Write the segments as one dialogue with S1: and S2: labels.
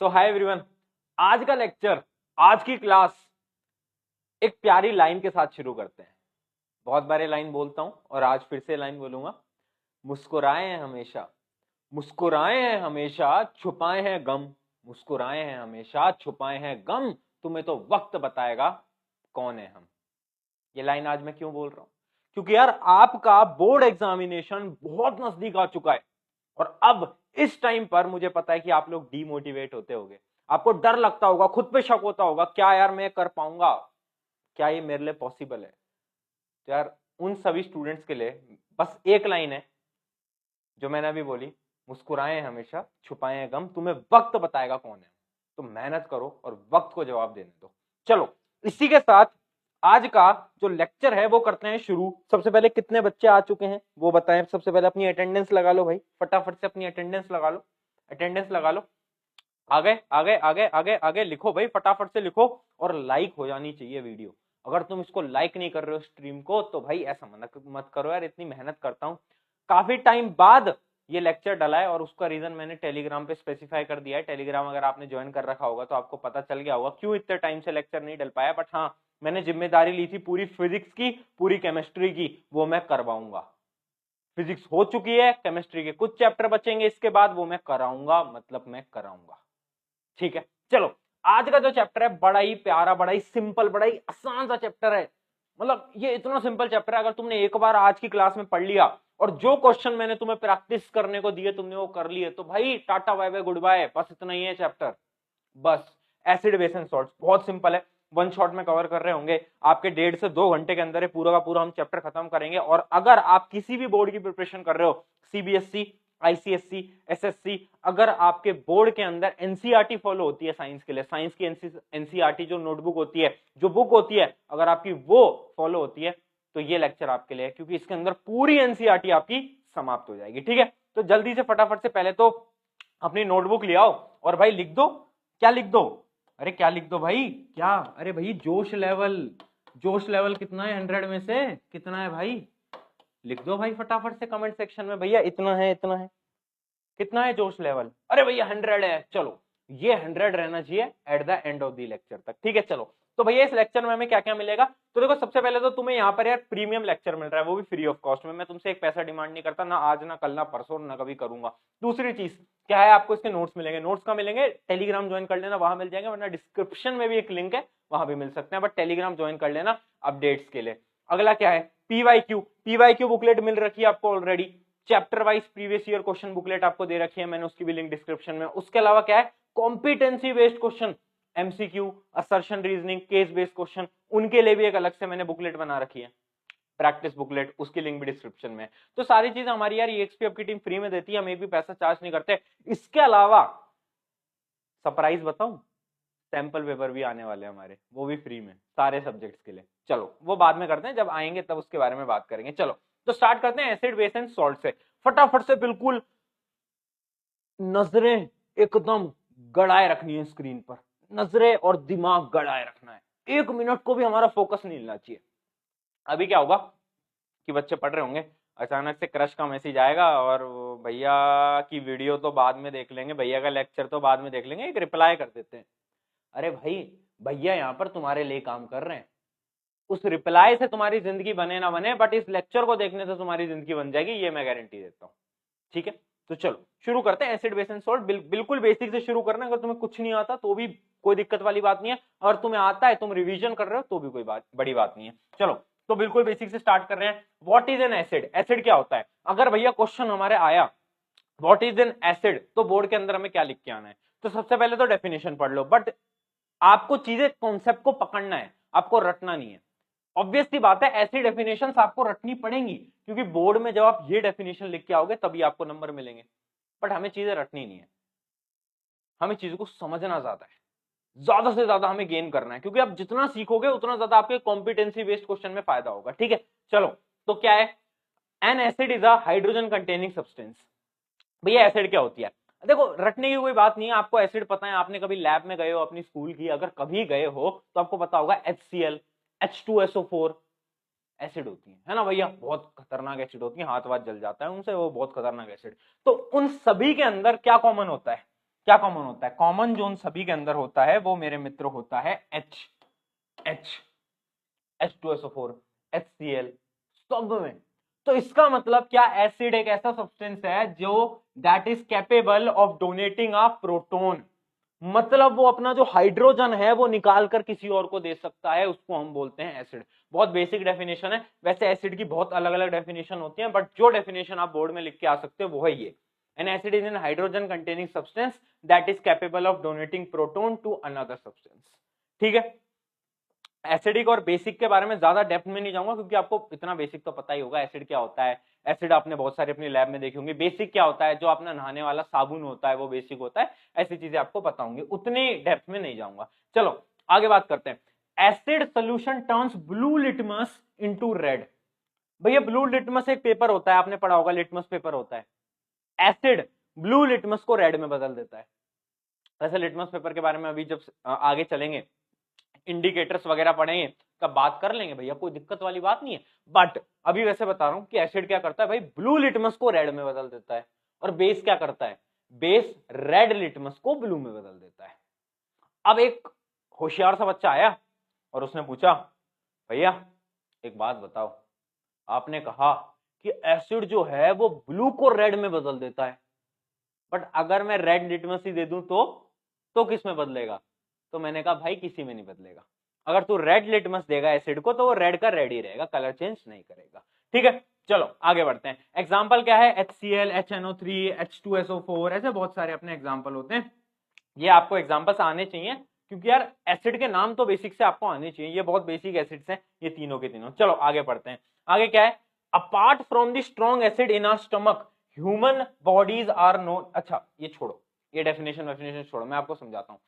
S1: सो hi everyone, आज का lecture, आज की क्लास एक प्यारी लाइन के साथ शुरू करते हैं। बहुत बार लाइन बोलता हूं और आज फिर से लाइन बोलूंगा। मुस्कुराए हैं हमेशा, मुस्कुराए हैं हमेशा, छुपाए हैं गम। मुस्कुराए हैं हमेशा, छुपाए हैं गम, तुम्हें तो वक्त बताएगा कौन है हम। ये लाइन आज मैं क्यों बोल रहा हूं? क्योंकि यार आपका बोर्ड एग्जामिनेशन बहुत नजदीक आ चुका है और अब इस टाइम पर मुझे पता है कि आप लोग डीमोटिवेट होते होंगे, आपको डर लगता होगा, खुद पे शक होता होगा, क्या यार मैं कर पाऊंगा, क्या ये मेरे लिए पॉसिबल है? तो यार उन सभी स्टूडेंट्स के लिए बस एक लाइन है जो मैंने अभी बोली, मुस्कुराए हमेशा, छुपाए गम, तुम्हें वक्त बताएगा कौन है। तो मेहनत करो और वक्त को जवाब देने दो। चलो इसी के साथ आज का जो लेक्चर है वो करते हैं शुरू। सबसे पहले कितने बच्चे आ चुके हैं वो बताएं। सबसे पहले अपनी अटेंडेंस लगा लो भाई, फटाफट से अपनी अटेंडेंस लगा लो, अटेंडेंस लगा लो। आगे आगे आगे आगे आगे लिखो भाई, फटाफट से लिखो। और लाइक हो जानी चाहिए वीडियो। अगर तुम इसको लाइक नहीं कर रहे हो स्ट्रीम को तो भाई ऐसा मत करो यार, इतनी मेहनत करता हूं, काफी टाइम बाद ये लेक्चर डला है और उसका रीजन मैंने टेलीग्राम पे स्पेसिफाई कर दिया है। टेलीग्राम अगर आपने ज्वाइन कर रखा होगा तो आपको पता चल गया होगा क्यों इतने टाइम से लेक्चर नहीं डल पाया। बट हाँ, मैंने जिम्मेदारी ली थी पूरी फिजिक्स की, पूरी केमिस्ट्री की, वो मैं करवाऊंगा। फिजिक्स हो चुकी है, केमिस्ट्री के कुछ चैप्टर बचेंगे इसके बाद, वो मैं कराऊंगा, मतलब मैं कराऊंगा। ठीक है, चलो आज का जो चैप्टर है बड़ा ही प्यारा, बड़ा ही सिंपल, बड़ा ही आसान सा चैप्टर है। मतलब ये इतना सिंपल चैप्टर है, अगर तुमने एक बार आज की क्लास में पढ़ लिया और जो क्वेश्चन मैंने तुम्हें प्रैक्टिस करने को दिए तुमने वो कर लिए तो भाई tata bye bye goodbye, बस इतना ही है चैप्टर। बस एसिड बेस एंड सॉल्ट्स बहुत सिंपल है, वन शॉट में कवर कर रहे होंगे आपके 1.5 से 2 घंटे के अंदर पूरा का पूरा हम चैप्टर खत्म करेंगे। और अगर आप किसी भी बोर्ड की प्रिपरेशन कर रहे हो, सीबीएसई, आईसीएससी, एसएससी, अगर आपके बोर्ड के अंदर एनसीईआरटी फॉलो होती है साइंस के लिए, साइंस की एनसीईआरटी जो नोटबुक होती है, जो बुक होती है, अगर आपकी वो फॉलो होती है तो ये लेक्चर आपके लिए है, क्योंकि इसके अंदर पूरी एनसीईआरटी आपकी समाप्त हो जाएगी। ठीक है, तो जल्दी से फटाफट से पहले तो अपनी नोटबुक ले आओ और भाई लिख दो। क्या लिख दो? अरे क्या लिख दो भाई, क्या? अरे भाई जोश लेवल, जोश लेवल कितना है 100 में से? कितना है भाई? लिख दो भाई फटाफट से कमेंट सेक्शन में, भैया इतना है, इतना है। कितना है जोश लेवल? अरे भैया 100 है। चलो ये 100 रहना चाहिए at the end of the lecture तक। ठीक है, चलो तो भैया इस लेक्चर में हमें क्या क्या मिलेगा? तो देखो सबसे पहले तो तुम्हें यहाँ पर यार प्रीमियम लेक्चर मिल रहा है, वो भी फ्री ऑफ कॉस्ट में। मैं तुमसे एक पैसा डिमांड नहीं करता, ना आज, ना कल, ना परसों, ना कभी करूंगा। दूसरी चीज क्या है, आपको इसके नोट्स मिलेंगे। नोट्स का मिलेंगे, टेलीग्राम ज्वाइन कर लेना, वहां मिल जाएंगे, वरना डिस्क्रिप्शन में भी एक लिंक है, वहां भी मिल सकते हैं, बट टेलीग्राम ज्वाइन कर लेना अपडेट्स के लिए। अगला क्या है? पीवाईक्यू, पीवाईक्यू बुकलेट मिल रखी है आपको already. Chapter wise previous year question booklet आपको दे रखी है मैंने, उसकी भी लिंक डिस्क्रिप्शन में। उसके अलावा क्या है? Competency based question, MCQ, assertion reasoning, case based question, उनके लिए भी एक अलग से मैंने बुकलेट बना रखी है, प्रैक्टिस बुकलेट, उसकी लिंक भी डिस्क्रिप्शन में। तो सारी चीज हमारी यार ईएक्सपी आपकी टीम फ्री में देती है, हम एक भी पैसा चार्ज नहीं करते। इसके अलावा सरप्राइज बताऊं, सैंपल पेपर भी आने वाले हैं हमारे, वो भी फ्री में सारे सब्जेक्ट्स के लिए। चलो वो बाद में करते हैं, जब आएंगे तब उसके बारे में बात करेंगे। चलो तो स्टार्ट करते हैं एसिड बेस एंड सॉल्ट से। फटाफट से बिल्कुल नजरें एकदम गड़ाए रखनी है स्क्रीन पर, नजरें और दिमाग गड़ाए रखना है, 1 मिनट को भी हमारा फोकस नहीं हिलना चाहिए। अभी क्या होगा कि बच्चे पढ़ रहे होंगे, अचानक से क्रश का मैसेज आएगा और भैया की वीडियो तो बाद में देख लेंगे, भैया का लेक्चर तो बाद में देख लेंगे, एक रिप्लाई कर देते हैं। अरे भाई, भैया यहाँ पर तुम्हारे लिए काम कर रहे हैं, उस रिप्लाई से तुम्हारी जिंदगी बने ना बने, बट इस लेक्चर को देखने से तुम्हारी जिंदगी बन जाएगी, ये मैं गारंटी देता हूँ। ठीक है, तो चलो शुरू करते हैं। एसिड बेस एंड सॉल्ट बिल्कुल बेसिक से शुरू करना। अगर तुम्हें कुछ नहीं आता तो भी कोई दिक्कत वाली बात नहीं है, और तुम्हें आता है, तुम रिवीजन कर रहे हो तो भी कोई बड़ी बात नहीं है। चलो तो बिल्कुल बेसिक से स्टार्ट कर रहे हैं। What is an acid? Acid क्या होता है? अगर भैया क्वेश्चन हमारे आया व्हाट इज एन एसिड, तो बोर्ड के अंदर हमें क्या लिख के आना है? तो सबसे पहले तो डेफिनेशन पढ़ लो, बट आपको चीजें, कॉन्सेप्ट को पकड़ना है, आपको रटना नहीं है। ऑब्वियस सी बात है, ऐसी डेफिनेशंस आपको रटनी पड़ेंगी, क्योंकि बोर्ड में जब आप ये डेफिनेशन लिख के आओगे तभी आपको नंबर मिलेंगे। बट हमें चीजें रटनी नहीं है, हमें चीजों को समझना ज्यादा है, ज्यादा से ज्यादा हमें गेन करना है, क्योंकि आप जितना सीखोगे उतना ज्यादा आपके कॉम्पिटेंसी बेस्ड क्वेश्चन में फायदा होगा। ठीक है, चलो तो क्या है? N acid is a hydrogen containing substance. भैया एसिड क्या होती है? देखो रटने की कोई बात नहीं है, आपको एसिड पता है, आपने कभी लैब में गए हो अपनी स्कूल की, अगर कभी गए हो तो आपको पता होगा HCl, H2SO4 एसिड होती है ना भैया, बहुत खतरनाक एसिड होती है, हाथ वाथ जल जाता है उनसे, वो बहुत खतरनाक एसिड। तो उन सभी के अंदर क्या कॉमन होता है? क्या कॉमन होता है? कॉमन जो उन सभी के अंदर होता है वो मेरे मित्र होता है H, H2SO4, HCl, सब में। तो इसका मतलब क्या, एसिड एक ऐसा सब्सटेंस है जो that is capable of donating a proton, मतलब वो अपना जो हाइड्रोजन है वो निकाल कर किसी और को दे सकता है, उसको हम बोलते हैं एसिड। बहुत बेसिक डेफिनेशन है, वैसे एसिड की बहुत अलग अलग डेफिनेशन होती है, बट जो डेफिनेशन आप बोर्ड में लिख के आ सकते हो वो है ये, an acid is an hydrogen containing substance that is capable of donating proton to another substance. ठीक है, एसिडिक और बेसिक के बारे में ज्यादा डेप्थ में नहीं जाऊंगा क्योंकि आपको इतना बेसिक तो पता ही होगा, एसिड क्या होता है, एसिड आपने बहुत सारे अपनी लैब में देखे होंगे। बेसिक क्या होता है, जो अपना नहाने वाला साबुन होता है वो बेसिक होता है, ऐसी चीजें आपको पता होंगी, उतनी डेप्थ में नहीं जाऊंगा। चलो आगे बात करते हैं। Acid solution turns blue litmus into red. भैया ब्लू लिटमस एक पेपर होता है, आपने पढ़ा होगा, लिटमस पेपर होता है। एसिड ब्लू लिटमस को रेड में बदल देता है। वैसे लिटमस पेपर के बारे में अभी जब आगे चलेंगे, इंडिकेटर्स वगैरह पढ़ेंगे तब बात कर लेंगे भैया, कोई दिक्कत वाली बात नहीं है, बट अभी वैसे बता रहा हूं कि एसिड क्या करता है भाई, ब्लू लिटमस को रेड में बदल देता है। और बेस क्या करता है, बेस रेड लिटमस को ब्लू में बदल देता है। अब एक होशियार सा बच्चा आया और उसने पूछा, भैया एक बात बताओ, आपने कहा कि एसिड जो है वो ब्लू को रेड में बदल देता है, बट अगर मैं रेड लिटमस ही दे दूं तो किस में बदलेगा? तो मैंने कहा भाई किसी में नहीं बदलेगा, अगर तू रेड लिटमस देगा एसिड को तो वो रेड का रेड ही रहेगा, कलर चेंज नहीं करेगा। ठीक है, चलो आगे बढ़ते हैं। एग्जाम्पल क्या है, HCl, HNO3, H2SO4, ऐसे बहुत सारे अपने एग्जाम्पल होते हैं। ये आपको एग्जाम्पल्स आने चाहिए क्योंकि यार एसिड के नाम तो बेसिक से आपको आने चाहिए, ये बहुत बेसिक एसिड्स हैं ये तीनों के तीनों। चलो आगे पढ़ते हैं। आगे क्या है, apart from the strong acid in our stomach human bodies are known. अच्छा ये छोड़ो, ये डेफिनेशन छोड़ो, मैं आपको समझाता हूँ।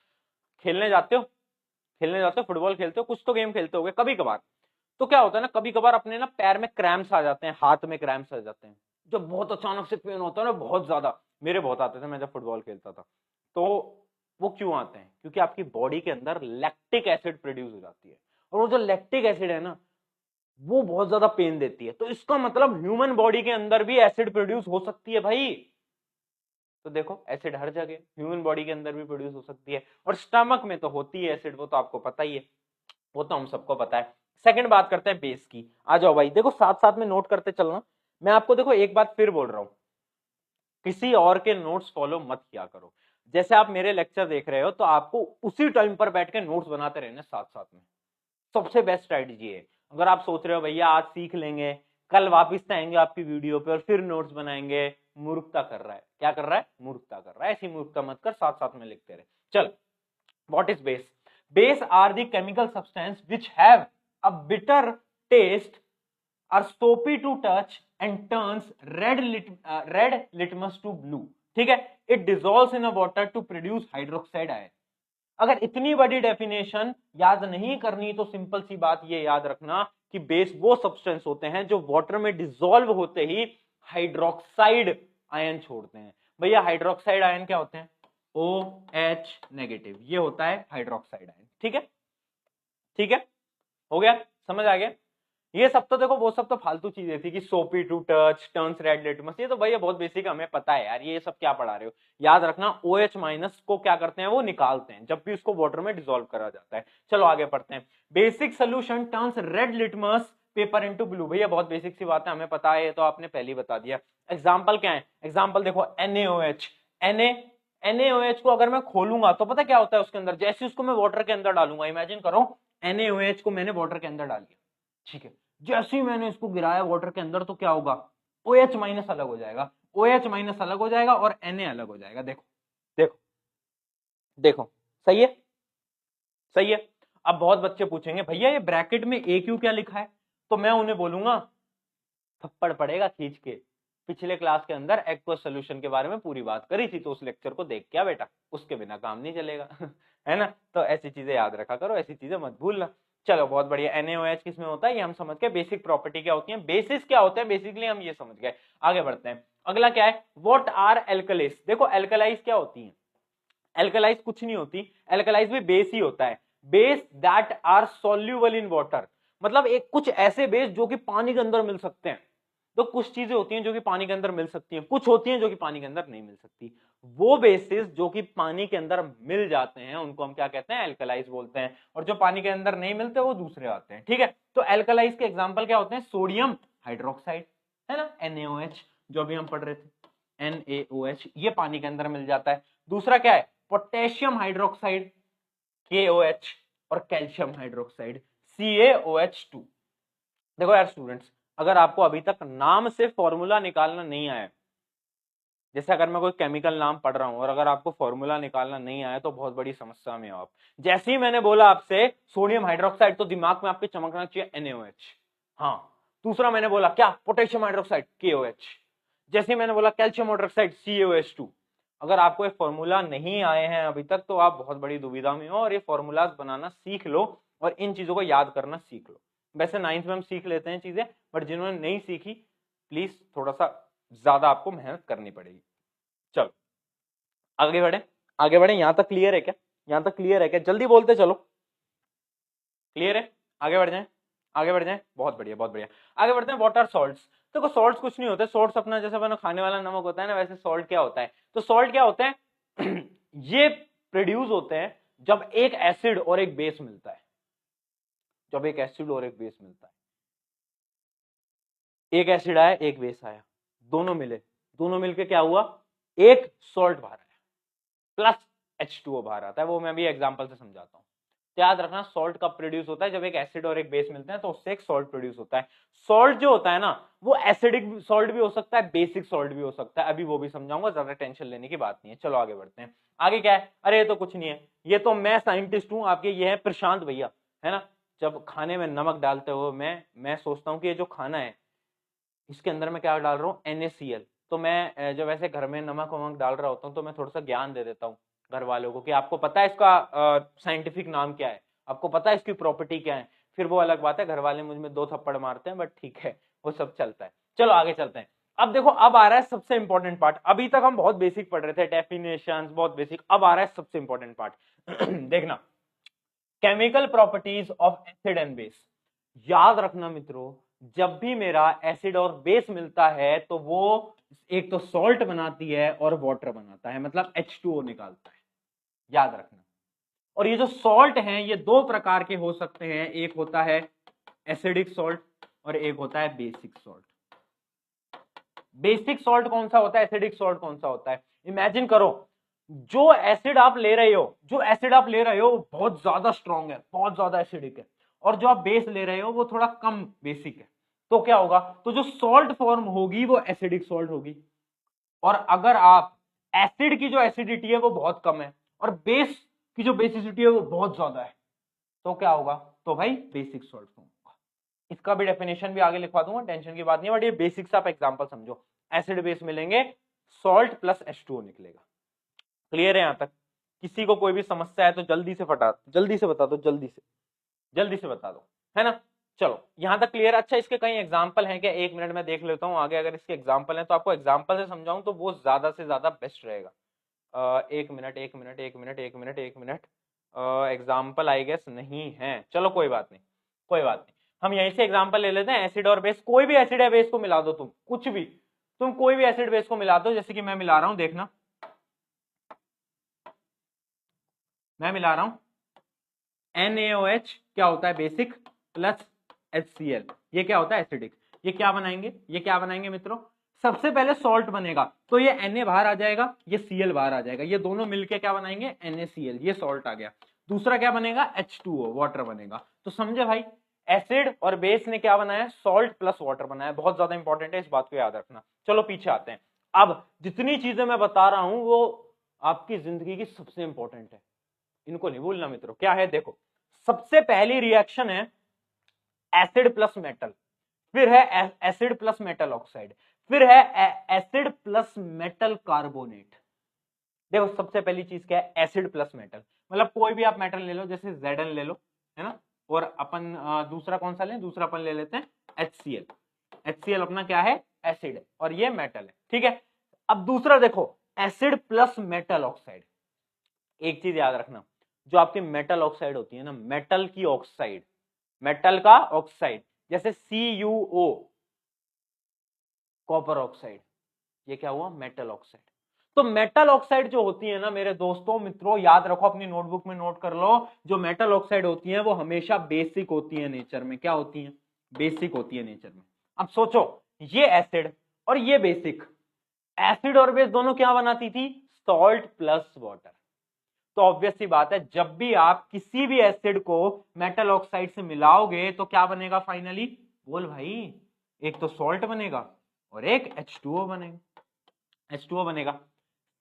S1: खेलने जाते हो फुटबॉल खेलते हो, कुछ तो गेम खेलते होगे कभी कभार, तो क्या होता है ना, कभी कभार अपने ना पैर में क्रैम्प्स आ जाते हैं, हाथ में क्रैम्प्स आ जाते हैं, जब बहुत अचानक से पेन होता है ना, बहुत ज्यादा, मेरे बहुत आते थे मैं जब फुटबॉल खेलता था। तो वो क्यों आते हैं, क्योंकि आपकी बॉडी के अंदर लैक्टिक एसिड प्रोड्यूस हो जाती है, और वो जो लैक्टिक एसिड है ना वो बहुत ज्यादा पेन देती है। तो इसका मतलब ह्यूमन बॉडी के अंदर भी एसिड प्रोड्यूस हो सकती है भाई। तो देखो एसिड हर जगह, ह्यूमन बॉडी के अंदर भी प्रोड्यूस हो सकती है, और स्टमक में तो होती है एसिड, वो तो आपको पता ही है, वो तो हम सबको पता है। सेकंड बात करते हैं बेस की। आ जाओ भाई, देखो साथ साथ में नोट करते चलना। मैं आपको देखो एक बात फिर बोल रहा हूं, किसी और के नोट्स फॉलो मत किया करो। जैसे आप मेरे लेक्चर देख रहे हो तो आपको उसी टाइम पर बैठ के नोट्स बनाते रहने साथ साथ में, सबसे बेस्ट स्ट्रेटजी है। अगर आप सोच रहे हो भैया आज सीख लेंगे, कल वापस आएंगे आपकी वीडियो पे और फिर नोट्स बनाएंगे, मूर्खता कर रहा है। क्या कर रहा है, मूर्खता कर रहा है। ऐसी मूर्खता मत कर, साथ साथ में लिखते रहे। चल, what is base? Base are the chemical substance which have a bitter taste, are soapy to touch and turns red litmus to blue। ठीक है, it dissolves in a water to produce hydroxide ion। अगर इतनी बड़ी definition याद नहीं करनी तो simple सी बात ये याद रखना कि बेस वो सब्सटेंस होते हैं जो वाटर में डिसॉल्व होते ही हाइड्रोक्साइड आयन छोड़ते हैं। भैया हाइड्रोक्साइड आयन क्या होते हैं, OH नेगेटिव, ये होता है हाइड्रोक्साइड आयन। ठीक है, ठीक है, हो गया, समझ आ गया। ये सब तो देखो, वो सब तो फालतू चीजें थी कि soapy to touch, turns red litmus, ये तो भैया बहुत बेसिक हमें पता है यार, ये सब क्या पढ़ा रहे हो। याद रखना OH माइनस को क्या करते हैं, वो निकालते हैं जब भी उसको वाटर में डिसॉल्व करा जाता है। चलो आगे पढ़ते हैं। Basic solution turns red litmus paper into blue. भैया बहुत बेसिक सी बात है, हमें पता है, तो आपने पहले ही बता दिया। एग्जाम्पल क्या है, एग्जाम्पल देखो NaOH। NaOH को अगर मैं खोलूंगा तो पता क्या होता है उसके अंदर, जैसे उसको मैं वाटर के अंदर डालूंगा, इमेजिन करो NaOH को मैंने वाटर के अंदर डाल दिया, ठीक है, जैसे ही मैंने इसको गिराया वाटर के अंदर तो क्या होगा, OH माइनस अलग हो जाएगा, OH माइनस अलग हो जाएगा और Na अलग हो जाएगा। देखो देखो देखो, सही है, सही है। अब बहुत बच्चे पूछेंगे भैया ये ब्रैकेट में AQ क्या लिखा है, तो मैं उन्हें बोलूंगा थप्पड़ पड़ेगा खींच के, पिछले क्लास के अंदर एक्वस सोल्यूशन के बारे में पूरी बात करी थी, तो उस लेक्चर को देख क्या बेटा, उसके बिना काम नहीं चलेगा है ना। तो ऐसी चीजें याद रखा करो, ऐसी चीजें मत भूलना। चलो बहुत बढ़िया, NaOH किस में होता है ये हम समझ गए, बेसिक प्रॉपर्टी क्या होती है, बेसिस क्या होते हैं बेसिकली हम ये समझ गए। आगे बढ़ते हैं, अगला क्या है, व्हाट आर एल्कलीज। देखो एल्कलाइज क्या होती है, एल्कलाइज कुछ नहीं होती, एल्कलाइज भी बेस ही होता है, base that are soluble in water, मतलब एक कुछ ऐसे बेस जो कि पानी के अंदर मिल सकते हैं। तो कुछ चीजें होती हैं जो कि पानी के अंदर मिल सकती हैं, कुछ होती हैं जो कि पानी के अंदर नहीं मिल सकती। वो बेसिस जो कि पानी के अंदर मिल जाते हैं उनको हम क्या कहते हैं, एल्कलाइज बोलते हैं, और जो पानी के अंदर नहीं मिलते वो दूसरे आते हैं। ठीक है, तो एल्कलाइज के एग्जाम्पल क्या होते हैं, सोडियम हाइड्रोक्साइड है ना, NaOH, जो अभी हम पढ़ रहे थे NaOH, ये पानी के अंदर मिल जाता है। दूसरा क्या है, पोटेशियम हाइड्रोक्साइड KOH, और कैल्शियम हाइड्रोक्साइड CaOH2। देखो यार स्टूडेंट्स, अगर आपको अभी तक नाम से फॉर्मूला निकालना नहीं आया, जैसे अगर मैं कोई केमिकल नाम पढ़ रहा हूं और अगर आपको फॉर्मूला निकालना नहीं आया तो बहुत बड़ी समस्या में हो आप। जैसे ही मैंने बोला आपसे सोडियम हाइड्रोक्साइड, तो दिमाग में आपके चमकना चाहिए NaOH। हाँ, दूसरा मैंने बोला क्या, पोटेशियम हाइड्रोक्साइड KOH। जैसे ही मैंने बोला कैल्शियम हाइड्रोक्साइड CaOH2। अगर आपको ये फॉर्मूला नहीं आए हैं अभी तक तो आप बहुत बड़ी दुविधा में हो, और ये फॉर्मूलाज बनाना सीख लो और इन चीजों को याद करना सीख लो। वैसे 9th में हम सीख लेते हैं चीजें, बट जिन्होंने नहीं सीखी प्लीज थोड़ा सा ज्यादा आपको मेहनत करनी पड़ेगी। चलो आगे बढ़े, आगे बढ़े। यहां तक क्लियर है क्या, यहां तक क्लियर है क्या, जल्दी बोलते चलो, क्लियर है, आगे बढ़ जाए, आगे बढ़ जाए, बहुत बढ़िया बहुत बढ़िया। आगे बढ़ते हैं, व्हाट आर सॉल्ट्स। देखो सॉल्ट्स कुछ नहीं होते, सॉल्ट्स अपना जैसे अपना खाने वाला नमक होता है ना, वैसे सॉल्ट क्या होता है, तो सॉल्ट क्या होते हैं ये प्रोड्यूस होते हैं जब एक एसिड और एक बेस मिलता है, जब एक एसिड और एक बेस मिलता है, एक एसिड आया एक बेस आया, दोनों मिले, दोनों मिलके क्या हुआ, एक सॉल्ट बाहर आया प्लस H2O बाहर आता है। वो मैं भी एग्जांपल से समझाता हूं। याद रखना, सॉल्ट कब प्रोड्यूस होता है, जब एक एसिड और एक बेस मिलते हैं तो उससे एक सॉल्ट प्रोड्यूस होता है। सॉल्ट जो होता है ना, वो एसिडिक सॉल्ट भी हो सकता है, बेसिक सॉल्ट भी हो सकता है, अभी वो भी समझाऊंगा, ज्यादा टेंशन लेने की बात नहीं है। चलो आगे बढ़ते हैं। आगे क्या है, अरे ये तो कुछ नहीं है, ये तो मैं साइंटिस्ट हूं आपके, ये है प्रशांत भैया, है ना। जब खाने में नमक डालते हो मैं सोचता हूँ कि ये जो खाना है इसके अंदर मैं क्या डाल रहा हूँ, NaCl। तो मैं जब ऐसे घर में नमक वमक डाल रहा होता हूँ तो मैं थोड़ा सा ज्ञान दे देता हूँ घर वालों को कि आपको पता है इसका साइंटिफिक नाम क्या है, आपको पता है इसकी प्रॉपर्टी क्या है। फिर वो अलग बात है, घर वाले मुझ में 2 थप्पड़ मारते हैं, बट ठीक है, वो सब चलता है। चलो आगे चलते हैं। अब देखो, अब आ रहा है सबसे इंपॉर्टेंट पार्ट। अभी तक हम बहुत बेसिक पढ़ रहे थे, डेफिनेशंस बहुत बेसिक, अब आ रहा है सबसे इंपॉर्टेंट पार्ट देखना, chemical properties of acid and base. याद रखना मित्रों, जब भी मेरा एसिड और बेस मिलता है तो वो एक तो सॉल्ट बनाती है और वाटर बनाता है, मतलब H2O निकालता है, याद रखना। और ये जो सॉल्ट हैं ये 2 प्रकार के हो सकते हैं, एक होता है एसिडिक सॉल्ट और एक होता है बेसिक सॉल्ट। बेसिक सॉल्ट कौन सा होता है, एसिडिक सॉल्ट कौन सा होता है, इमेजिन करो, जो एसिड आप ले रहे हो, जो एसिड आप ले रहे हो वो बहुत ज्यादा स्ट्रॉन्ग है, बहुत ज्यादा एसिडिक है, और जो आप बेस ले रहे हो वो थोड़ा कम बेसिक है, तो क्या होगा, तो जो सॉल्ट फॉर्म होगी वो एसिडिक सॉल्ट होगी। और अगर आप एसिड की जो एसिडिटी है वो बहुत कम है और बेस की जो बेसिसिटी है वो बहुत ज्यादा है, तो क्या होगा, तो भाई बेसिक सॉल्ट फॉर्म होगा। इसका भी डेफिनेशन भी आगे लिखवा दूंगा, टेंशन की बात नहीं है, बट ये बेसिक सा आप एग्जांपल समझो, एसिड बेस मिलेंगे, सॉल्ट प्लस H2O निकलेगा। क्लियर है यहां तक, किसी को कोई भी समस्या है तो जल्दी से जल्दी से बता दो, जल्दी से बता दो, है ना। चलो यहां तक क्लियर। अच्छा, इसके कई एग्जांपल हैं क्या, 1 मिनट में देख लेता हूं आगे, अगर इसके एग्जांपल हैं तो आपको एग्जांपल से समझाऊं तो वो ज्यादा से ज्यादा बेस्ट रहेगा। 1 मिनट, एग्जाम्पल आई गेस नहीं है, चलो कोई बात नहीं, कोई बात नहीं, हम यहीं से एग्जाम्पल ले लेते हैं। एसिड और बेस, कोई भी एसिड या बेस को मिला दो, तुम कुछ भी, तुम कोई भी एसिड बेस को मिला दो, जैसे कि मैं मिला रहा हूं, देखना मैं मिला रहा हूं NaOH, क्या होता है बेसिक, प्लस HCl, ये क्या होता है एसिडिक। ये क्या बनाएंगे, ये क्या बनाएंगे मित्रों, सबसे पहले सॉल्ट बनेगा, तो ये Na बाहर आ जाएगा, ये Cl बाहर आ जाएगा, ये दोनों मिलके क्या बनाएंगे, NaCl, ये सॉल्ट आ गया। दूसरा क्या बनेगा, H2O, वाटर बनेगा। तो समझे भाई, एसिड और बेस ने क्या बनाया, सॉल्ट प्लस वाटर बनाया, बहुत ज्यादा इंपॉर्टेंट है, इस बात को याद रखना। चलो पीछे आते हैं। अब जितनी चीजें मैं बता रहा हूं वो आपकी जिंदगी की सबसे इंपॉर्टेंट है, इनको नहीं भूलना मित्रों। क्या है देखो, सबसे पहली रिएक्शन है एसिड प्लस मेटल, फिर है एसिड प्लस मेटल ऑक्साइड, फिर है एसिड प्लस मेटल कार्बोनेट। देखो सबसे पहली चीज क्या है, एसिड प्लस मेटल, मतलब कोई भी आप मेटल ले लो, जैसे Zn ले लो, है ना, और अपन दूसरा कौन सा लें, दूसरा अपन ले लेते हैं HCl। HCl अपना क्या है, एसिड है, और ये मेटल है, ठीक है। अब दूसरा देखो, एसिड प्लस मेटल ऑक्साइड। एक चीज याद रखना, जो आपकी मेटल ऑक्साइड होती है ना, मेटल की ऑक्साइड, मेटल का ऑक्साइड, जैसे CuO, कॉपर ऑक्साइड, ये क्या हुआ, मेटल ऑक्साइड। तो मेटल ऑक्साइड जो होती है ना मेरे दोस्तों मित्रों, याद रखो, अपनी नोटबुक में नोट कर लो, जो मेटल ऑक्साइड होती है वो हमेशा बेसिक होती है नेचर में। क्या होती है, बेसिक होती है नेचर में। अब सोचो, ये एसिड और ये बेसिक, एसिड और बेस दोनों क्या बनाती थी, सॉल्ट प्लस वाटर। तो ऑब्वियस सी बात है, जब भी आप किसी भी एसिड को मेटल ऑक्साइड से मिलाओगे तो क्या बनेगा फाइनली, बोल भाई, एक तो सॉल्ट बनेगा और एक H2O बनेगा, H2O बनेगा।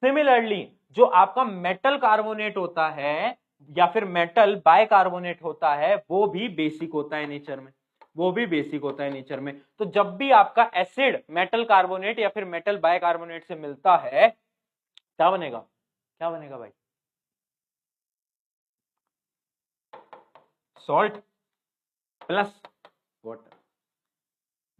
S1: सिमिलरली जो आपका मेटल कार्बोनेट होता है या फिर मेटल बाइकार्बोनेट होता है वो भी बेसिक होता है नेचर में, वो भी बेसिक होता है नेचर में। तो जब भी आपका एसिड मेटल कार्बोनेट या फिर मेटल बाइकार्बोनेट से मिलता है क्या बनेगा, क्या बनेगा भाई, सॉल्ट प्लस वाटर।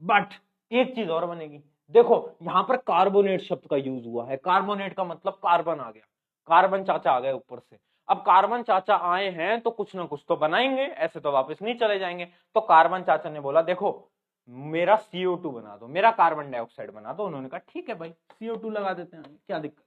S1: बट एक चीज और बनेगी, देखो यहां पर कार्बोनेट शब्द का यूज हुआ है, कार्बोनेट का मतलब कार्बन आ गया, कार्बन चाचा आ गए ऊपर से। अब कार्बन चाचा आए हैं तो कुछ ना कुछ तो बनाएंगे, ऐसे तो वापस नहीं चले जाएंगे। तो कार्बन चाचा ने बोला देखो मेरा CO2 बना दो, मेरा कार्बन डाइऑक्साइड बना दो। उन्होंने कहा ठीक है भाई CO2 लगा देते हैं, क्या दिक्कत।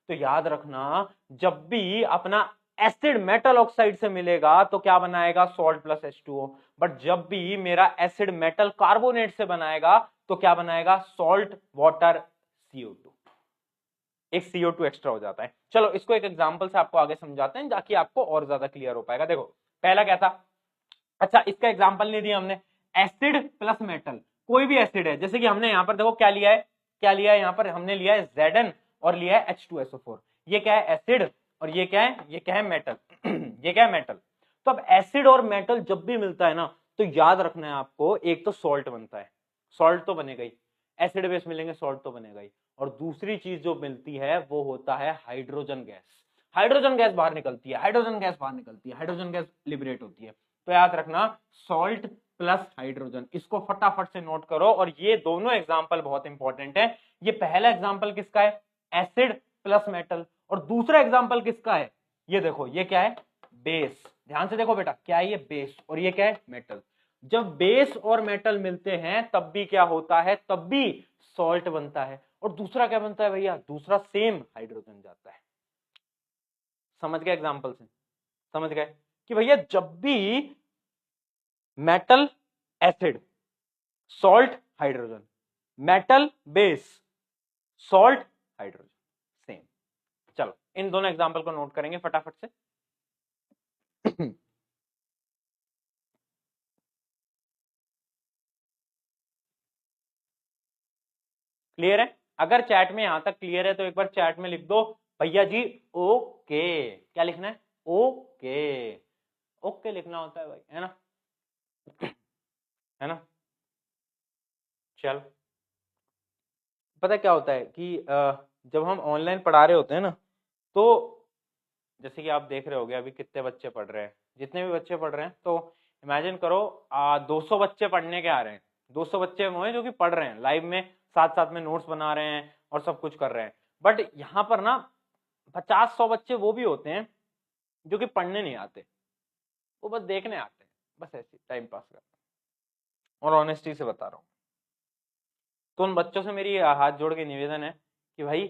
S1: तो याद रखना, जब भी अपना एसिड मेटल ऑक्साइड से मिलेगा तो क्या बनाएगा, सॉल्ट प्लस H2O। बट जब भी मेरा एसिड मेटल कार्बोनेट से बनाएगा तो क्या बनाएगा, सॉल्ट वाटर CO2, एक CO2 एक्स्ट्रा हो जाता है। चलो इसको एक एग्जांपल से आपको आगे समझाते हैं ताकि आपको और ज्यादा क्लियर हो पाएगा। देखो पहला क्या था, अच्छा इसका एग्जांपल नहीं दिया हमने, एसिड प्लस मेटल, कोई भी एसिड है, जैसे कि हमने यहां पर देखो क्या लिया है, क्या लिया है, यहां पर हमने लिया है Zn और लिया है H2SO4। ये क्या है, एसिड, और ये क्या है, ये क्या है, मेटल ये क्या है, मेटल। तो अब एसिड और मेटल जब भी मिलता है ना तो याद रखना है आपको, एक तो सॉल्ट बनता है, सॉल्ट तो बनेगा ही, एसिड बेस मिलेंगे सॉल्ट तो बनेगा ही, और दूसरी चीज जो मिलती है वो होता है हाइड्रोजन गैस। हाइड्रोजन गैस बाहर निकलती है, हाइड्रोजन गैस बाहर निकलती है, हाइड्रोजन गैस लिबरेट होती है। तो याद रखना सॉल्ट प्लस हाइड्रोजन, इसको फटाफट से नोट करो। और ये दोनों एग्जांपल बहुत इंपॉर्टेंट है। ये पहला एग्जांपल किसका है, एसिड प्लस मेटल, और दूसरा एग्जांपल किसका है, ये देखो ये क्या है, बेस। ध्यान से देखो बेटा, क्या है ये, बेस, और ये क्या है, मेटल। जब बेस और मेटल मिलते हैं तब भी क्या होता है, तब भी सॉल्ट बनता है। और दूसरा क्या बनता है भैया, दूसरा सेम हाइड्रोजन जाता है। समझ गए एग्जांपल से, समझ गए कि भैया जब भी metal acid, salt hydrogen, metal base, salt hydrogen, same. चलो इन दोनों एग्जांपल को नोट करेंगे फटाफट से। क्लियर है, अगर चैट में यहां तक क्लियर है तो एक बार चैट में लिख दो भैया जी ओके। क्या लिखना है, ओके, ओके लिखना होता है भाई, है ना, है ना। चल पता क्या होता है कि जब हम ऑनलाइन पढ़ा रहे होते हैं ना, तो जैसे कि आप देख रहे होगे अभी कितने बच्चे पढ़ रहे हैं, जितने भी बच्चे पढ़ रहे हैं, तो इमेजिन करो 200 बच्चे पढ़ने के आ रहे हैं, 200 बच्चे वो हैं जो कि पढ़ रहे हैं लाइव में, साथ साथ में नोट्स बना रहे हैं और सब कुछ कर रहे हैं। बट यहाँ पर ना 50-100 बच्चे वो भी होते हैं जो कि पढ़ने नहीं आते, वो बस देखने आते हैं, बस ऐसे टाइम पास करते हैं। और ऑनेस्टी से बता रहा हूँ, तो उन बच्चों से मेरी हाथ जोड़ के निवेदन है कि भाई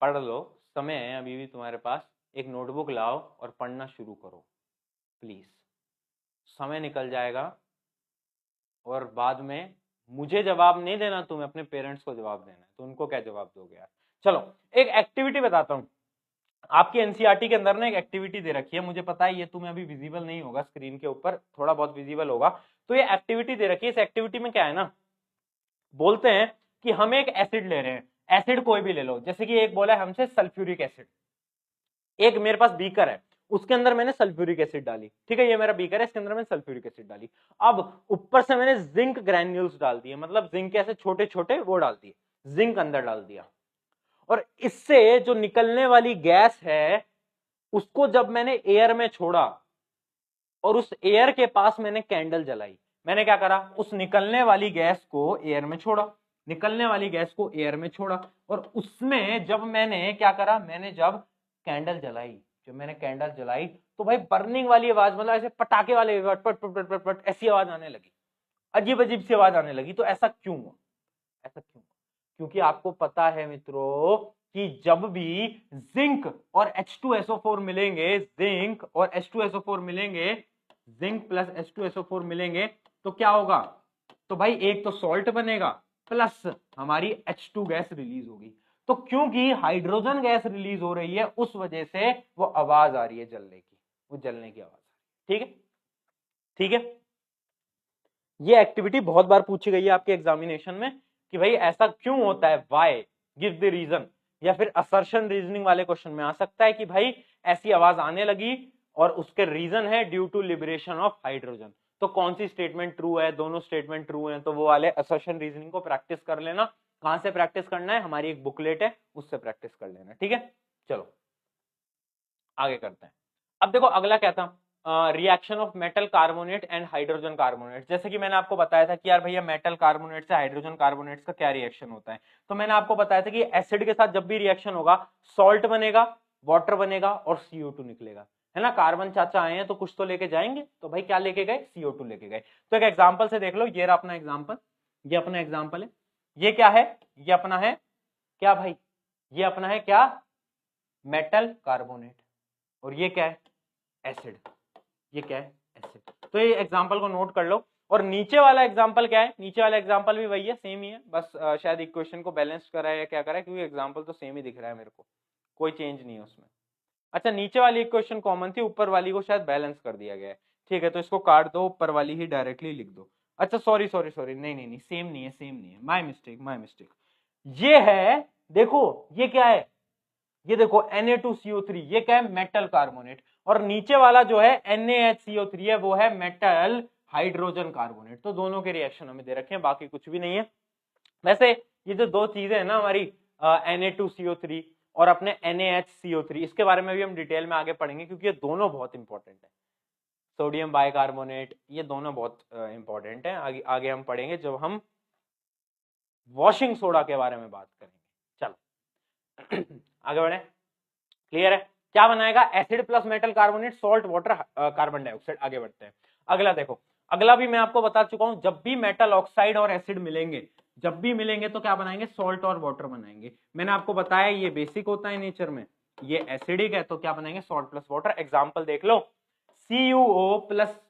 S1: पढ़ लो, समय है अभी भी तुम्हारे पास, एक नोटबुक लाओ और पढ़ना शुरू करो प्लीज। समय निकल जाएगा और बाद में मुझे जवाब नहीं देना, तुम्हें अपने पेरेंट्स को जवाब देना है, तो उनको क्या जवाब दोगे यार। चलो एक एक्टिविटी बताता हूँ, आपकी एनसीईआरटी के अंदर ना एक एक्टिविटी दे रखी है, मुझे पता है ये तुम्हें अभी विजिबल नहीं होगा स्क्रीन के ऊपर, थोड़ा बहुत विजिबल होगा। तो ये एक्टिविटी दे रखी है, इस एक्टिविटी में क्या है ना, बोलते हैं कि हम एक एसिड ले रहे हैं, एसिड कोई भी ले लो, जैसे कि एक बोला है हमसे सल्फ्यूरिक एसिड, एक मेरे पास बीकर है उसके अंदर मैंने सल्फ्यूरिक एसिड डाली, ठीक है, ये मेरा बीकर है, इसके अंदर मैंने सल्फ्यूरिक एसिड डाली। अब ऊपर से मैंने जिंक ग्रैन्यूल्स डाल दिए, मतलब जिंक के ऐसे छोटे छोटे वो डाल दिए, जिंक अंदर डाल दिया। और इससे जो निकलने वाली गैस है उसको जब मैंने एयर में छोड़ा और उस एयर के पास मैंने कैंडल जलाई, मैंने क्या करा, उस निकलने वाली गैस को एयर में छोड़ा, निकलने वाली गैस को एयर में छोड़ा, और उसमें जब मैंने क्या करा, मैंने जब कैंडल जलाई, जब मैंने कैंडल जलाई तो भाई बर्निंग वाली आवाज, मतलब ऐसे पटाखे वाले पट पट पट पट पट ऐसी आवाज आने लगी, अजीब अजीब सी आवाज आने लगी। तो ऐसा क्यों हुआ, ऐसा क्यों? क्योंकि आपको पता है मित्रों कि जब भी जिंक और H2SO4 मिलेंगे, जिंक और H2SO4 मिलेंगे, जिंक प्लस H2SO4 मिलेंगे तो क्या होगा, तो भाई एक तो सॉल्ट बनेगा प्लस हमारी H2 गैस रिलीज होगी। तो क्योंकि हाइड्रोजन गैस रिलीज हो रही है उस वजह से वो आवाज आ रही है जलने की, वो जलने की आवाज आ रही है। ठीक है, ठीक है। ये एक्टिविटी बहुत बार पूछी गई है आपके एग्जामिनेशन में कि भाई ऐसा क्यों होता है, व्हाई, गिव द रीजन, या फिर असर्शन रीजनिंग वाले क्वेश्चन में आ सकता है कि भाई ऐसी आवाज आने लगी और उसके रीजन है due to liberation of hydrogen. तो कौन सी स्टेटमेंट ट्रू है, दोनों स्टेटमेंट ट्रू हैं, तो वो वाले असर्शन रीजनिंग को प्रैक्टिस कर लेना। कहां से प्रैक्टिस करना है, हमारी एक बुकलेट है उससे प्रैक्टिस कर लेना। ठीक है, चलो आगे करते हैं। अब देखो अगला क्या था, reaction of metal carbonate and hydrogen carbonate. जैसे कि मैंने आपको बताया था कि यार भैया मेटल कार्बोनेट से हाइड्रोजन कार्बोनेट का क्या रिएक्शन होता है, तो मैंने आपको बताया था कि एसिड के साथ जब भी रिएक्शन होगा सॉल्ट बनेगा, वाटर बनेगा और CO2 निकलेगा, है ना। कार्बन चाचा आए हैं तो कुछ तो लेके जाएंगे, तो भाई क्या लेके गए, CO2 लेके गए। तो एक एग्जाम्पल से देख लो, ये रहा अपना एग्जाम्पल, ये अपना एग्जाम्पल है, ये क्या है, ये अपना है क्या भाई, ये अपना है क्या, मेटल कार्बोनेट, और ये क्या है, एसिड, ये क्या है, एसिड। तो ये एग्जांपल को नोट कर लो। और नीचे वाला एग्जांपल क्या है, नीचे वाला एग्जांपल भी वही है, सेम ही है, बस शायद इक्वेशन को बैलेंस करा है या क्या करा है, क्योंकि एग्जांपल तो सेम ही दिख रहा है मेरे को, कोई चेंज नहीं है उसमें। अच्छा, नीचे वाली इक्वेशन कॉमन थी, ऊपर वाली को शायद बैलेंस कर दिया गया है। ठीक है, तो इसको काट दो, ऊपर वाली ही डायरेक्टली लिख दो। अच्छा सॉरी सॉरी सॉरी, नहीं नहीं नहीं, सेम नहीं है, सेम नहीं है, माय मिस्टेक माय मिस्टेक। ये है, देखो ये क्या है, ये देखो Na2CO3, ये क्या है, मेटल कार्बोनेट, और नीचे वाला जो है NaHCO3 है वो है मेटल हाइड्रोजन कार्बोनेट। तो दोनों के रिएक्शन हमें दे रखे हैं, बाकी कुछ भी नहीं है। वैसे ये जो दो चीजें है ना हमारी Na2CO3 और अपने NaHCO3, इसके बारे में भी हम डिटेल में आगे पढ़ेंगे क्योंकि ये दोनों बहुत इंपॉर्टेंट है। सोडियम बाइकार्बोनेट, ये दोनों बहुत इंपॉर्टेंट है, आगे आगे हम पढ़ेंगे जब हम वॉशिंग सोडा के बारे में बात करेंगे। चलो आगे बढ़े, क्लियर है। क्या बनाएगा, acid plus metal carbonate, salt, water, carbon dioxide. आगे बढ़ते हैं, अगला देखो, अगला भी मैं आपको बता चुका हूं, जब भी मेटल ऑक्साइड और एसिड मिलेंगे, जब भी मिलेंगे तो क्या बनाएंगे, सॉल्ट और वाटर बनाएंगे। मैंने आपको बताया ये बेसिक होता है नेचर में, ये एसिडिक है, तो क्या बनाएंगे, सॉल्ट प्लस वाटर। एग्जाम्पल देख लो, CuO plus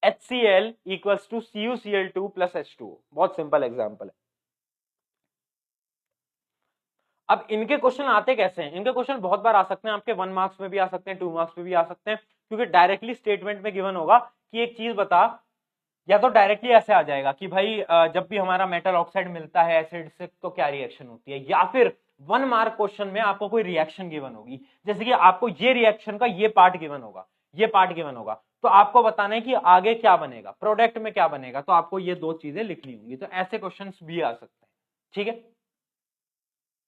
S1: HCl equals to CuCl2 plus H2O। बहुत सिंपल एग्जाम्पल है। अब इनके क्वेश्चन आते कैसे हैं, इनके क्वेश्चन बहुत बार आ सकते हैं, आपके 1 मार्क्स में भी आ सकते हैं, 2 मार्क्स में भी आ सकते हैं, क्योंकि डायरेक्टली स्टेटमेंट में गिवन होगा कि एक चीज बता, या तो डायरेक्टली ऐसे आ जाएगा कि भाई जब भी हमारा मेटल ऑक्साइड मिलता है एसिड से तो क्या रिएक्शन होती है, या फिर 1 मार्क क्वेश्चन में आपको कोई रिएक्शन गिवन होगी, जैसे कि आपको ये रिएक्शन का ये पार्ट गिवन होगा, ये पार्ट गिवन होगा, तो आपको बताना है कि आगे क्या बनेगा, प्रोडक्ट में क्या बनेगा, तो आपको ये दो चीजें लिखनी होंगी। तो ऐसे क्वेश्चन भी आ सकते हैं। ठीक है,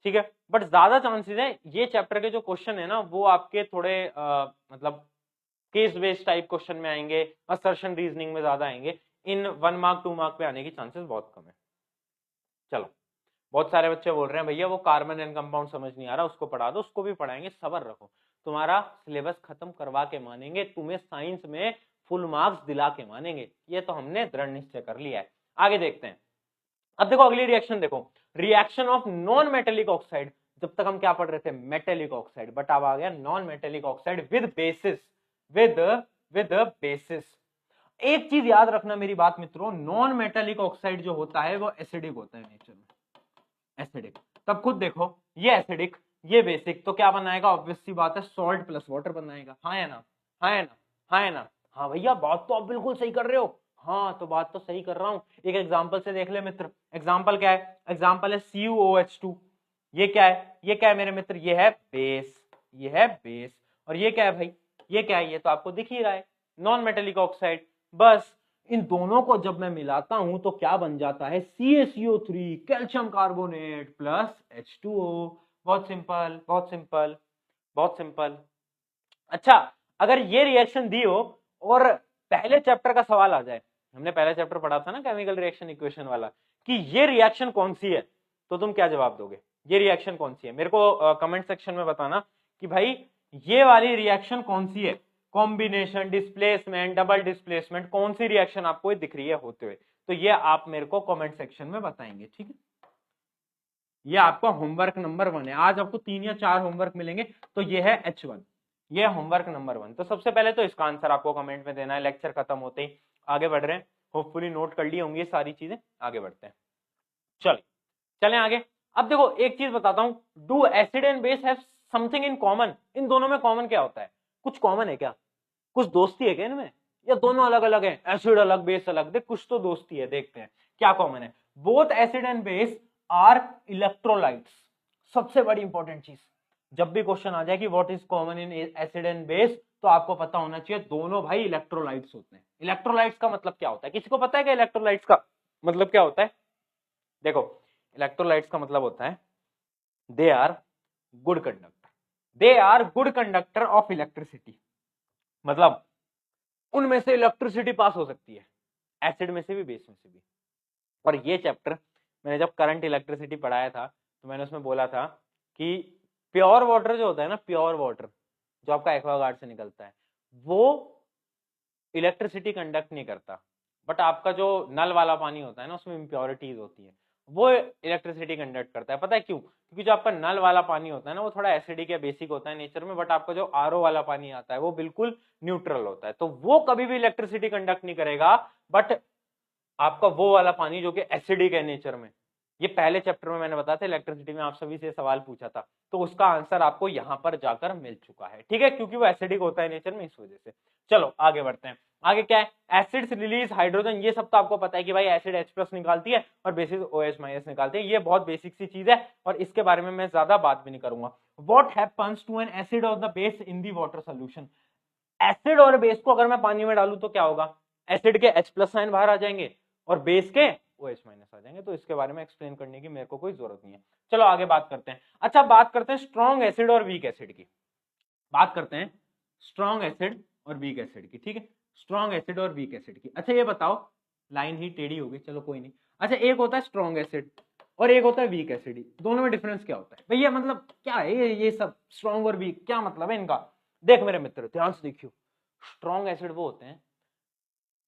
S1: ठीक है, बट ज्यादा चांसेस है ये चैप्टर के जो क्वेश्चन है ना वो आपके थोड़े मतलब केस बेस्ड टाइप क्वेश्चन में आएंगे, असर्शन रीजनिंग में ज्यादा आएंगे, इन 1 मार्क 2 मार्क पे आने की चांसेस बहुत कम है। चलो, बहुत सारे बच्चे बोल रहे हैं भैया वो कार्बन एंड कंपाउंड समझ नहीं आ रहा, उसको पढ़ा दो, उसको भी पढ़ाएंगे, सब्र रखो, तुम्हारा सिलेबस खत्म करवा के मानेंगे, तुम्हें साइंस में फुल मार्क्स दिला के मानेंगे, ये तो हमने दृढ़ निश्चय कर लिया है। आगे देखते हैं। अब देखो अगली रिएक्शन देखो, reaction of non metallic oxide. जब तक हम क्या पढ़ रहे थे, मेटेलिक ऑक्साइड, बट अब आ गया non metallic oxide with basis, with basis. एक चीज याद रखना मेरी बात मित्रों, नॉन मेटेलिक ऑक्साइड जो होता है वो एसिडिक होता है नेचर में, एसिडिक। तब खुद देखो, ये एसिडिक, ये बेसिक, तो क्या बनाएगा, ऑब्वियस सी बात है सॉल्ट प्लस वाटर बनाएगा। हाँ है ना, हाँ है ना, हाँ है ना, हाँ भैया बात तो आप बिल्कुल सही कर रहे हो, हाँ तो बात तो सही कर रहा हूं। एक एग्जांपल से देख ले मित्र, एग्जांपल क्या है, एग्जांपल है CuOH2। ये क्या है, ये क्या है मेरे मित्र, ये है बेस, ये है बेस, और ये क्या है भाई, ये क्या है, ये तो आपको दिख ही रहा है, नॉन मेटेलिक ऑक्साइड। बस इन दोनों को जब मैं मिलाता हूं तो क्या बन जाता है, CaCO3 calcium carbonate plus H2O। बहुत सिंपल, बहुत सिंपल, बहुत सिंपल। अच्छा, अगर ये रिएक्शन दी हो और पहले चैप्टर का सवाल आ जाए, हमने पहले चैप्टर पढ़ा था ना केमिकल रिएक्शन इक्वेशन वाला, कि ये रिएक्शन कौन सी है, तो तुम क्या जवाब दोगे, ये रिएक्शन कौन सी है, मेरे को कमेंट सेक्शन में बताना कि भाई ये वाली रिएक्शन कौन सी है, कॉम्बिनेशन, डिस्प्लेसमेंट, डबल डिस्प्लेसमेंट, कौन सी रिएक्शन आपको दिख रही है होते हुए, तो ये आप मेरे को कमेंट सेक्शन में बताएंगे। ठीक है, ये आपका होमवर्क नंबर 1 है। आज आपको 3 या 4 होमवर्क मिलेंगे, तो ये है H1, ये होमवर्क नंबर 1। तो सबसे पहले तो इसका आंसर आपको कमेंट में देना है। लेक्चर खत्म होते ही आगे बढ़ रहे हैं, होपफुली नोट कर ली होंगी ये सारी चीजें। आगे बढ़ते हैं, चलें आगे। अब देखो एक चीज बताता हूं, do acid and base have something in common? इन दोनों में कॉमन क्या होता है? कुछ कॉमन है क्या? कुछ दोस्ती है क्या इनमें, या दोनों अलग अलग है? एसिड अलग बेस अलग, देख कुछ तो दोस्ती है, देखते हैं क्या कॉमन है। Both acid and base are electrolytes. सबसे बड़ी इंपॉर्टेंट चीज, जब भी क्वेश्चन आ जाए कि what is common in acid and base, तो आपको पता होना चाहिए दोनों भाई इलेक्ट्रोलाइट्स होते हैं। इलेक्ट्रोलाइट्स का मतलब क्या होता है? किसी को पता है क्या इलेक्ट्रोलाइट्स का मतलब क्या होता है? देखो इलेक्ट्रोलाइट्स का मतलब होता है they are good conductor, they are good conductor of electricity. मतलब उनमें से इलेक्ट्रिसिटी पास हो सकती है, एसिड में से भी बेस में से भी। और ये चैप्टर मैंने जब करंट इलेक्ट्रिसिटी पढ़ाया था तो मैंने उसमें बोला था कि प्योर वाटर जो होता है ना, प्योर वाटर जो आपका एक्वागार्ड से निकलता है, वो इलेक्ट्रिसिटी कंडक्ट नहीं करता, बट आपका जो नल वाला पानी होता है ना, उसमें इम्प्योरिटीज होती है, वो इलेक्ट्रिसिटी कंडक्ट करता है। पता है क्यों? क्योंकि जो आपका नल वाला पानी होता है ना, वो थोड़ा एसिडिक या बेसिक होता है नेचर में, बट आपका जो आरओ वाला पानी आता है वो बिल्कुल न्यूट्रल होता है, तो वो कभी भी इलेक्ट्रिसिटी कंडक्ट नहीं करेगा। बट आपका वो वाला पानी जो कि एसिडिक है नेचर में, ये पहले चैप्टर में मैंने बताया था इलेक्ट्रिसिटी में, आप सभी से सवाल पूछा था, तो उसका आंसर आपको यहां पर जाकर मिल चुका है, ठीक है, क्योंकि वो एसिडिक होता है नेचर में, इस वजह से। चलो आगे बढ़ते हैं। आगे क्या है? एसिड्स रिलीज हाइड्रोजन, ये सब तो आपको पता है कि भाई एसिड H+ निकालती है और बेसिस OH- निकालते हैं, ये बहुत बेसिक सी चीज है और इसके बारे में मैं ज्यादा बात भी नहीं करूंगा। What happens to an acid और the base in the water solution? Acid और बेस को अगर मैं पानी में डालूं तो क्या होगा? एसिड के H+ साइन बाहर आ जाएंगे और बेस के OH- आ जाएंगे, तो इसके बारे में एक्सप्लेन करने की मेरे को कोई जरूरत नहीं है। चलो आगे बात करते हैं। अच्छा बात करते हैं स्ट्रॉन्ग एसिड और वीक एसिड की, बात करते हैं स्ट्रॉन्ग एसिड और वीक एसिड की, ठीक है, स्ट्रॉन्ग एसिड और वीक एसिड की। अच्छा ये बताओ, लाइन ही टेढ़ी हो गई, चलो कोई नहीं। अच्छा एक होता है स्ट्रॉन्ग एसिड और एक होता है वीक एसिड, दोनों में डिफरेंस क्या होता है भैया? मतलब क्या है ये सब स्ट्रॉन्ग और वीक, क्या मतलब है इनका? देख मेरे मित्र ध्यान से देखियो, स्ट्रॉन्ग एसिड वो होते हैं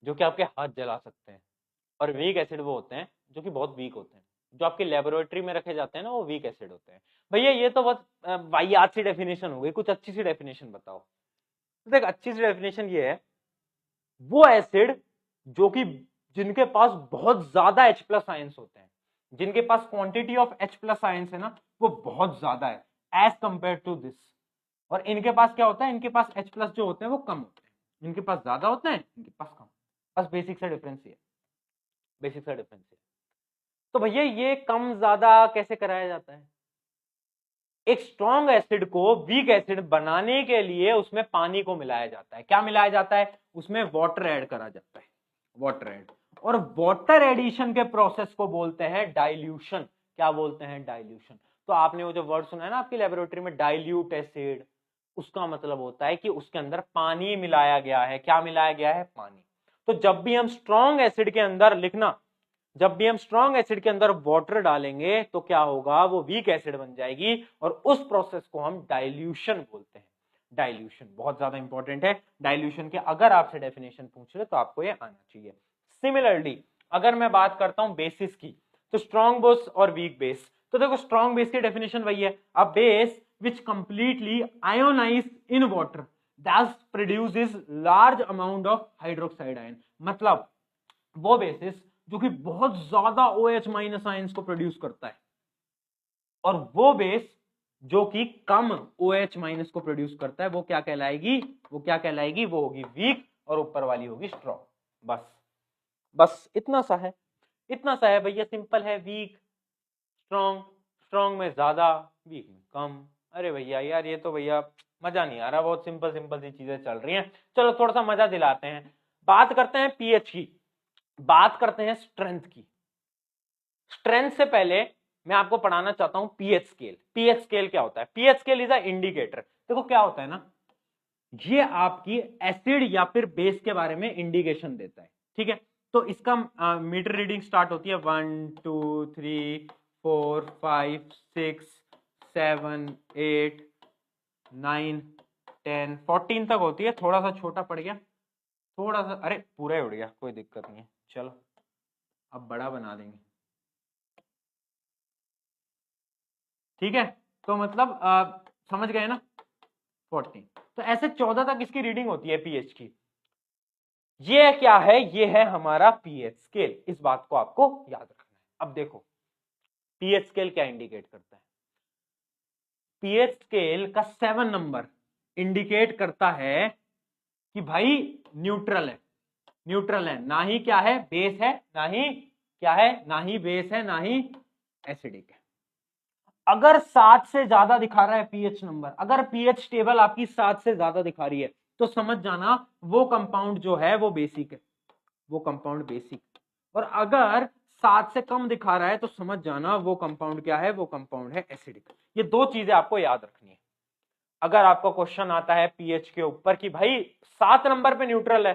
S1: जो कि आपके हाथ जला सकते हैं, और वीक एसिड वो होते हैं जो कि बहुत वीक होते हैं, जो आपकी लेबोरेटरी में रखे जाते हैं ना, वो वीक एसिड होते हैं। भैया ये तो बहुत वाहियात सी डेफिनेशन हो गई, कुछ अच्छी सी डेफिनेशन बताओ। देख अच्छी सी डेफिनेशन ये है, वो एसिड जो कि जिनके पास बहुत ज्यादा H+ आयंस होते हैं, जिनके पास क्वांटिटी ऑफ H+ आयंस है ना, वो बहुत ज्यादा है एज कंपेयर टू दिस। और इनके पास क्या होता है? इनके पास H+ जो होते हैं वो कम होते हैं, इनके पास ज्यादा होते हैं, इनके पास कम। बस बेसिक सा डिफरेंस ये, बेसिक सा डिफरेंस ये। तो भैया ये कम ज्यादा कैसे कराया जाता है? एक स्ट्रॉन्ग एसिड को वीक एसिड बनाने के लिए उसमें पानी को मिलाया जाता है। क्या मिलाया जाता है? उसमें वाटर ऐड करा जाता है, वाटर ऐड। और वाटर एडिशन के प्रोसेस को बोलते हैं डाइल्यूशन। क्या बोलते हैं? डाइल्यूशन। तो आपने वो जो वर्ड सुना है ना आपकी लेबोरेटरी में, डाइल्यूट एसिड, उसका मतलब होता है कि उसके अंदर पानी मिलाया गया है। क्या मिलाया गया है? पानी। तो जब भी हम स्ट्रॉन्ग एसिड के अंदर, लिखना, जब भी हम स्ट्रॉन्ग एसिड के अंदर वाटर डालेंगे तो क्या होगा? वो वीक एसिड बन जाएगी और उस प्रोसेस को हम डाइल्यूशन बोलते हैं। डाइल्यूशन बहुत ज्यादा इंपॉर्टेंट है। डाइल्यूशन के अगर आपसे डेफिनेशन पूछ रहे तो आपको ये आना चाहिए। सिमिलरली अगर मैं बात करता हूं बेसिस की, तो स्ट्रॉन्ग बेस और वीक बेस, तो देखो स्ट्रॉन्ग बेस की डेफिनेशन वही है, a base which completely ionise in water that produces large amount of hydroxide ion. मतलब वो बेसिस जो कि बहुत ज्यादा OH- आयंस को प्रोड्यूस करता है, और वो बेस जो कि कम OH- को प्रोड्यूस करता है, वो क्या कहलाएगी? वो क्या कहलाएगी? वो होगी वीक, और ऊपर वाली होगी स्ट्रॉन्ग। बस बस इतना सा है, इतना सा है भैया, सिंपल है। वीक स्ट्रॉन्ग, स्ट्रॉन्ग में ज्यादा, वीक में कम। अरे भैया यार ये तो भैया मजा नहीं आ रहा, बहुत सिंपल सिंपल सी चीजें चल रही हैं। चलो थोड़ा सा मजा दिलाते हैं, बात करते हैं पीएच की, बात करते हैं स्ट्रेंथ की। स्ट्रेंथ से पहले मैं आपको पढ़ाना चाहता हूं पीएच स्केल। पीएच स्केल क्या होता है? PH scale is a indicator. देखो क्या होता है ना, ये आपकी एसिड या फिर बेस के बारे में इंडिकेशन देता है, ठीक है। तो इसका मीटर रीडिंग स्टार्ट होती है 1 2 3 4 5 6 7 8 9 10 14 तक होती है। थोड़ा सा छोटा पड़ गया, थोड़ा सा, अरे पूरा ही उड़ गया, कोई दिक्कत नहीं है। चलो अब बड़ा बना देंगे। ठीक है, तो मतलब समझ गए ना 14। तो ऐसे 14 तक इसकी रीडिंग होती है पीएच की। ये क्या है, ये है हमारा पीएच स्केल, इस बात को आपको याद रखना है। अब देखो पीएच स्केल क्या इंडिकेट करता है, पीएच स्केल का 7 नंबर इंडिकेट करता है कि भाई न्यूट्रल है, न्यूट्रल है, ना ही क्या है बेस है, ना ही क्या है, ना ही बेस है, ना ही एसिडिक है। अगर 7 से ज्यादा दिखा रहा है पीएच नंबर, अगर पीएच टेबल आपकी 7 से ज्यादा दिखा रही है तो समझ जाना वो कंपाउंड जो है वो बेसिक है, वो कंपाउंड बेसिक। और अगर 7 से कम दिखा रहा है तो समझ जाना वो कंपाउंड क्या है, वो कंपाउंड है एसिडिक। ये दो चीजें आपको याद रखनी है। अगर आपका क्वेश्चन आता है पीएच के ऊपर कि भाई 7 नंबर पे न्यूट्रल है,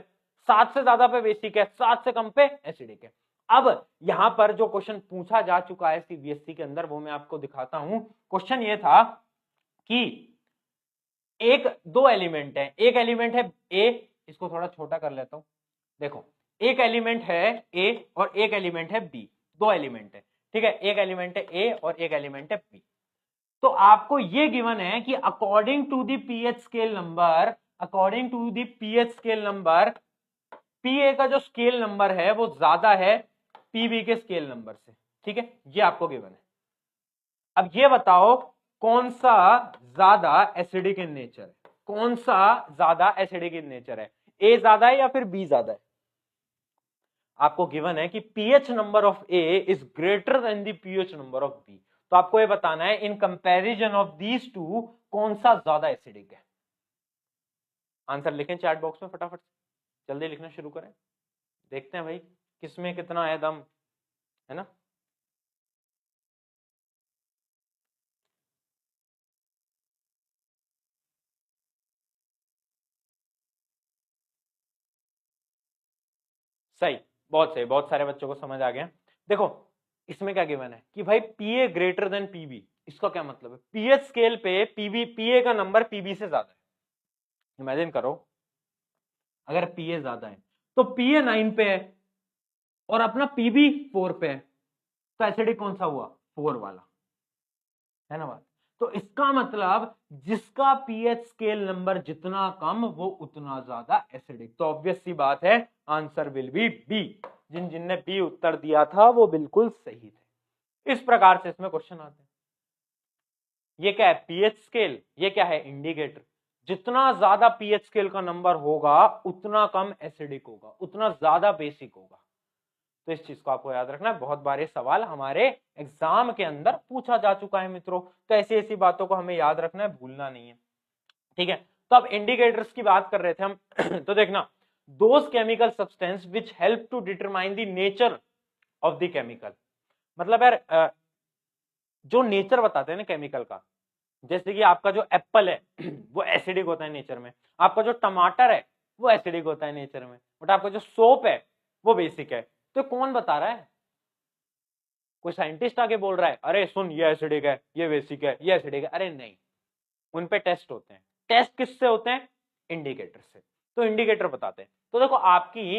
S1: 7 से ज्यादा पे बेसिक है, 7 से कम पे एसिडिक है। अब यहां पर जो क्वेश्चन पूछा जा चुका है सीबीएसई के अंदर वो मैं आपको दिखाता हूं। क्वेश्चन ये था कि एक दो एलिमेंट है, एक एलिमेंट है ए, इसको थोड़ा छोटा कर लेता हूं। देखो एक एलिमेंट है ए और एक एलिमेंट है बी, दो एलिमेंट है, ठीक है, एक एलिमेंट है ए और एक एलिमेंट है बी। तो आपको ये गिवन है कि according to the pH scale number, according to the pH scale number, pH का जो स्केल नंबर है वो ज्यादा है पीबी के स्केल नंबर से, ठीक है, ये आपको गिवन है। अब ये बताओ कौन सा ज्यादा एसिडिक इन नेचर है, कौन सा ज्यादा एसिडिक इन नेचर है, ए ज्यादा है या फिर बी ज्यादा है। आपको गिवन है कि pH number of A is greater than the pH number of B, तो आपको ये बताना है in comparison of these two कौन सा ज्यादा एसिडिक है। आंसर लिखें चैट बॉक्स में फटाफट, जल्दी लिखना शुरू करें, देखते हैं भाई किसमें कितना है दम, है ना। सही, बहुत सही, बहुत सारे बच्चों को समझ आ गया। देखो इसमें क्या गिवन है कि भाई पीए ग्रेटर देन पीबी, इसका क्या मतलब है, पीएच स्केल पे पीबी, पीए का नंबर पीबी से ज्यादा है। इमेजिन करो अगर पीए ज्यादा है तो पीए 9 पे है और अपना पीबी 4 पे है, तो एसिडिक कौन सा हुआ, 4 वाला, है ना बात। तो इसका मतलब जिसका पीएच स्केल नंबर जितना कम वो उतना ज्यादा एसिडिक, तो ऑब्वियस सी बात है आंसर विल बी बी। जिन जिनने बी उत्तर दिया था वो बिल्कुल सही थे। इस प्रकार से इसमें क्वेश्चन आते हैं। ये क्या है पीएच स्केल, ये क्या है इंडिकेटर, जितना ज्यादा पीएच स्केल का नंबर होगा उतना कम एसिडिक होगा, उतना ज्यादा बेसिक होगा। तो इस चीज को आपको याद रखना है, बहुत बार सवाल हमारे एग्जाम के अंदर पूछा जा चुका है मित्रों, तो ऐसी ऐसी बातों को हमें याद रखना है, भूलना नहीं है, ठीक है। तो अब इंडिकेटर्स की बात कर रहे थे हम तो देखना those chemical substance which help to determine the nature of the chemical, मतलब यार जो नेचर बताते हैं ना केमिकल का, जैसे कि आपका जो एप्पल है वो एसिडिक होता है नेचर में, आपका जो टमाटर है वो एसिडिक होता है नेचर में, बट आपका जो सोप है वो बेसिक है। तो कौन बता रहा है, कोई साइंटिस्ट आके बोल रहा है अरे सुन ये एसिडिक है, ये बेसिक है, ये एसिडिक है, अरे नहीं, उन पे टेस्ट होते हैं। टेस्ट किससे होते हैं, इंडिकेटर से, तो इंडिकेटर बताते हैं। तो देखो आपकी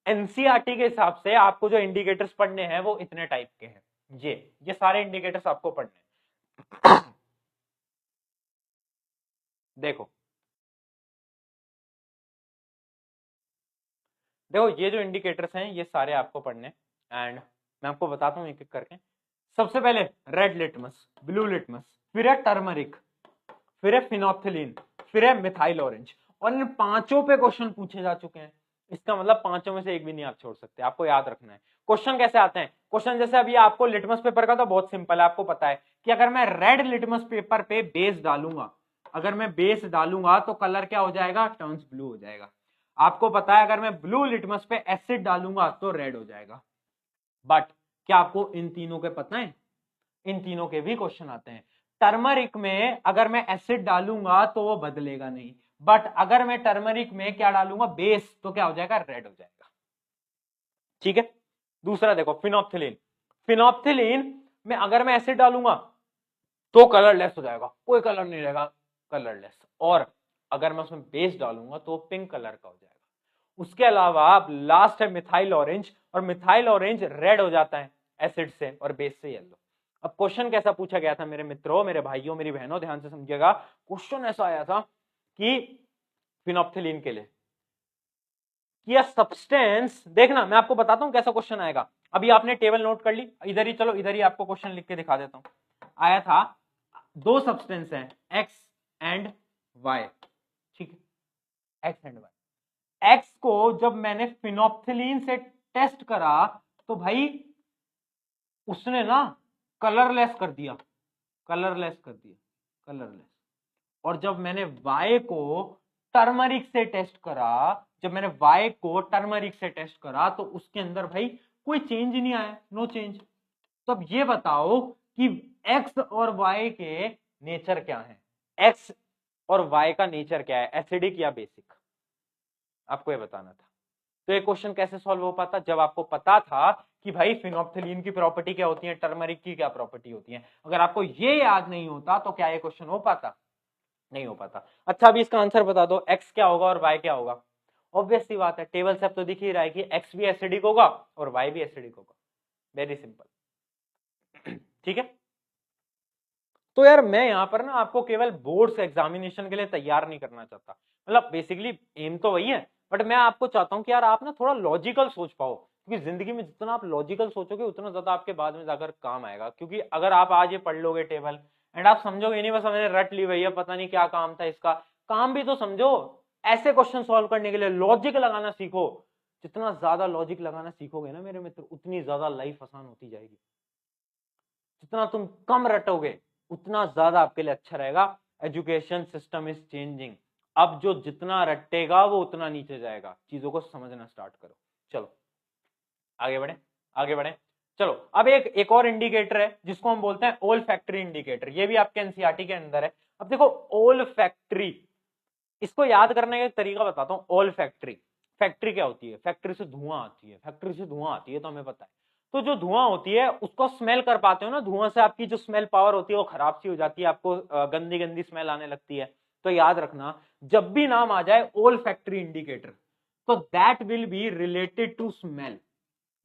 S1: एनसीईआरटी के हिसाब से आपको जो इंडिकेटर्स पढ़ने हैं वो इतने टाइप के हैं, ये सारे इंडिकेटर्स आपको पढ़ने हैं। देखो देखो ये जो इंडिकेटर्स हैं ये सारे आपको पढ़ने, एंड मैं आपको बताता हूँ एक एक करके। सबसे पहले रेड लिटमस, ब्लू लिटमस, फिर है टर्मरिक, फिर है फिनोप्थिलीन, फिर है मिथाइल ऑरेंज, और इन पांचों पे क्वेश्चन पूछे जा चुके हैं। इसका मतलब पांचों में से एक भी नहीं आप छोड़ सकते, आपको याद रखना है। क्वेश्चन कैसे आते हैं, क्वेश्चन जैसे अभी आपको लिटमस पेपर का तो बहुत सिंपल है, आपको पता है कि अगर मैं रेड लिटमस पेपर पे बेस डालूंगा, अगर मैं बेस डालूंगा तो कलर क्या हो जाएगा, टर्न्स ब्लू हो जाएगा। आपको पता है अगर मैं ब्लू लिटमस पे एसिड डालूंगा तो रेड हो जाएगा। बट क्या आपको इन तीनों के पता है, इन तीनों के भी क्वेश्चन आते हैं। टर्मरिक में अगर मैं एसिड डालूंगा तो वो बदलेगा नहीं, बट अगर मैं टर्मरिक में क्या डालूंगा, बेस, तो क्या हो जाएगा, रेड हो जाएगा, ठीक है। दूसरा देखो फिनोप्थिलीन, फिनोप्थिलीन में अगर मैं एसिड डालूंगा तो कलरलेस हो जाएगा, कोई कलर नहीं रहेगा, कलरलेस। और अगर मैं उसमें बेस डालूंगा तो पिंक कलर का हो जाएगा। उसके अलावा लास्ट है मिथाइल ऑरेंज, और मिथाइल ऑरेंज रेड हो जाता है एसिड से और बेस से येलो। अब क्वेश्चन कैसा पूछा गया था मेरे मित्रों, मेरे भाइयों, मेरी बहनों, ध्यान से समझिएगा। क्वेश्चन ऐसा आया था कि फिनोप्थिलीन के लिए कि सब्सटेंस, देखना मैं आपको बताता हूं कैसा क्वेश्चन आएगा। अभी आपने टेबल नोट कर ली, इधर ही चलो, इधर ही आपको क्वेश्चन लिख के दिखा देता हूं। आया था दो सब्सटेंस हैं एक्स एंड वाई, ठीक है, एक्स एंड वाई। एक्स को जब मैंने फिनोप्थिलीन से टेस्ट करा तो भाई उसने ना कलरलेस कर दिया, कलरलेस कर दिया, कलरलेस। और जब मैंने वाई को टर्मरिक से टेस्ट करा, जब मैंने वाई को टर्मरिक से टेस्ट करा तो उसके अंदर भाई कोई चेंज ही नहीं आया, नो चेंज। तो अब ये बताओ कि एक्स और वाई के नेचर क्या है, एक्स और वाई का नेचर क्या है, एसिडिक या बेसिक, आपको ये बताना था। तो ये क्वेश्चन कैसे सॉल्व हो पाता, जब आपको पता था कि भाई फिनोप्थिलीन की प्रॉपर्टी क्या होती है, टर्मरिक की क्या प्रॉपर्टी होती है। अगर आपको ये याद नहीं होता तो क्या ये क्वेश्चन हो पाता, नहीं हो पाता। अच्छा अभी इसका आंसर बता दो, एक्स क्या होगा और वाई क्या होगा। ऑब्वियस सी बात है, टेबल से अब तो दिख ही रहा है कि एक्स भी एसिडिक होगा और वाई भी एसिडिक होगा, वेरी सिंपल। ठीक है, तो यार मैं यहां पर ना आपको केवल बोर्ड्स एग्जामिनेशन के लिए तैयार नहीं करना चाहता, मतलब बेसिकली एम तो वही है, बट मैं आपको चाहता हूं कि यार आप ना थोड़ा लॉजिकल सोच पाओ, क्योंकि जिंदगी में जितना आप लॉजिकल सोचोगे उतना ज्यादा आपके बाद में जाकर काम आएगा। क्योंकि अगर आप आज ये पढ़ लोगे टेबल एंड आप समझोगे नहीं बस मैंने रट ली भैया पता नहीं क्या काम था इसका, काम भी तो समझो। ऐसे क्वेश्चन सॉल्व करने के लिए लॉजिक लगाना सीखो, जितना ज्यादा लॉजिक लगाना सीखोगे ना मेरे मित्र उतनी ज्यादा लाइफ आसान होती जाएगी। जितना तुम कम रटोगे उतना ज्यादा आपके लिए अच्छा रहेगा। एजुकेशन सिस्टम इज चेंजिंग, अब जो जितना रटेगा वो उतना नीचे जाएगा, चीजों को समझना स्टार्ट करो। चलो आगे बढ़े, आगे बढ़े। चलो अब एक और इंडिकेटर है जिसको हम बोलते हैं ओल फैक्ट्री इंडिकेटर, ये भी आपके एनसीईआरटी के अंदर है। अब देखो ओल फैक्ट्री, इसको याद करने का एक तरीका बताता हूं। ओल फैक्ट्री, फैक्ट्री क्या होती है, फैक्ट्री से धुआं आती है, फैक्ट्री से धुआं आती है तो हमें पता है। तो जो धुआं होती है उसको स्मेल कर पाते हो ना, धुआं से आपकी जो स्मेल पावर होती है वो खराब सी हो जाती है, आपको गंदी गंदी स्मेल आने लगती है। तो याद रखना जब भी नाम आ जाए ओल फैक्ट्री इंडिकेटर तो that will be related to smell,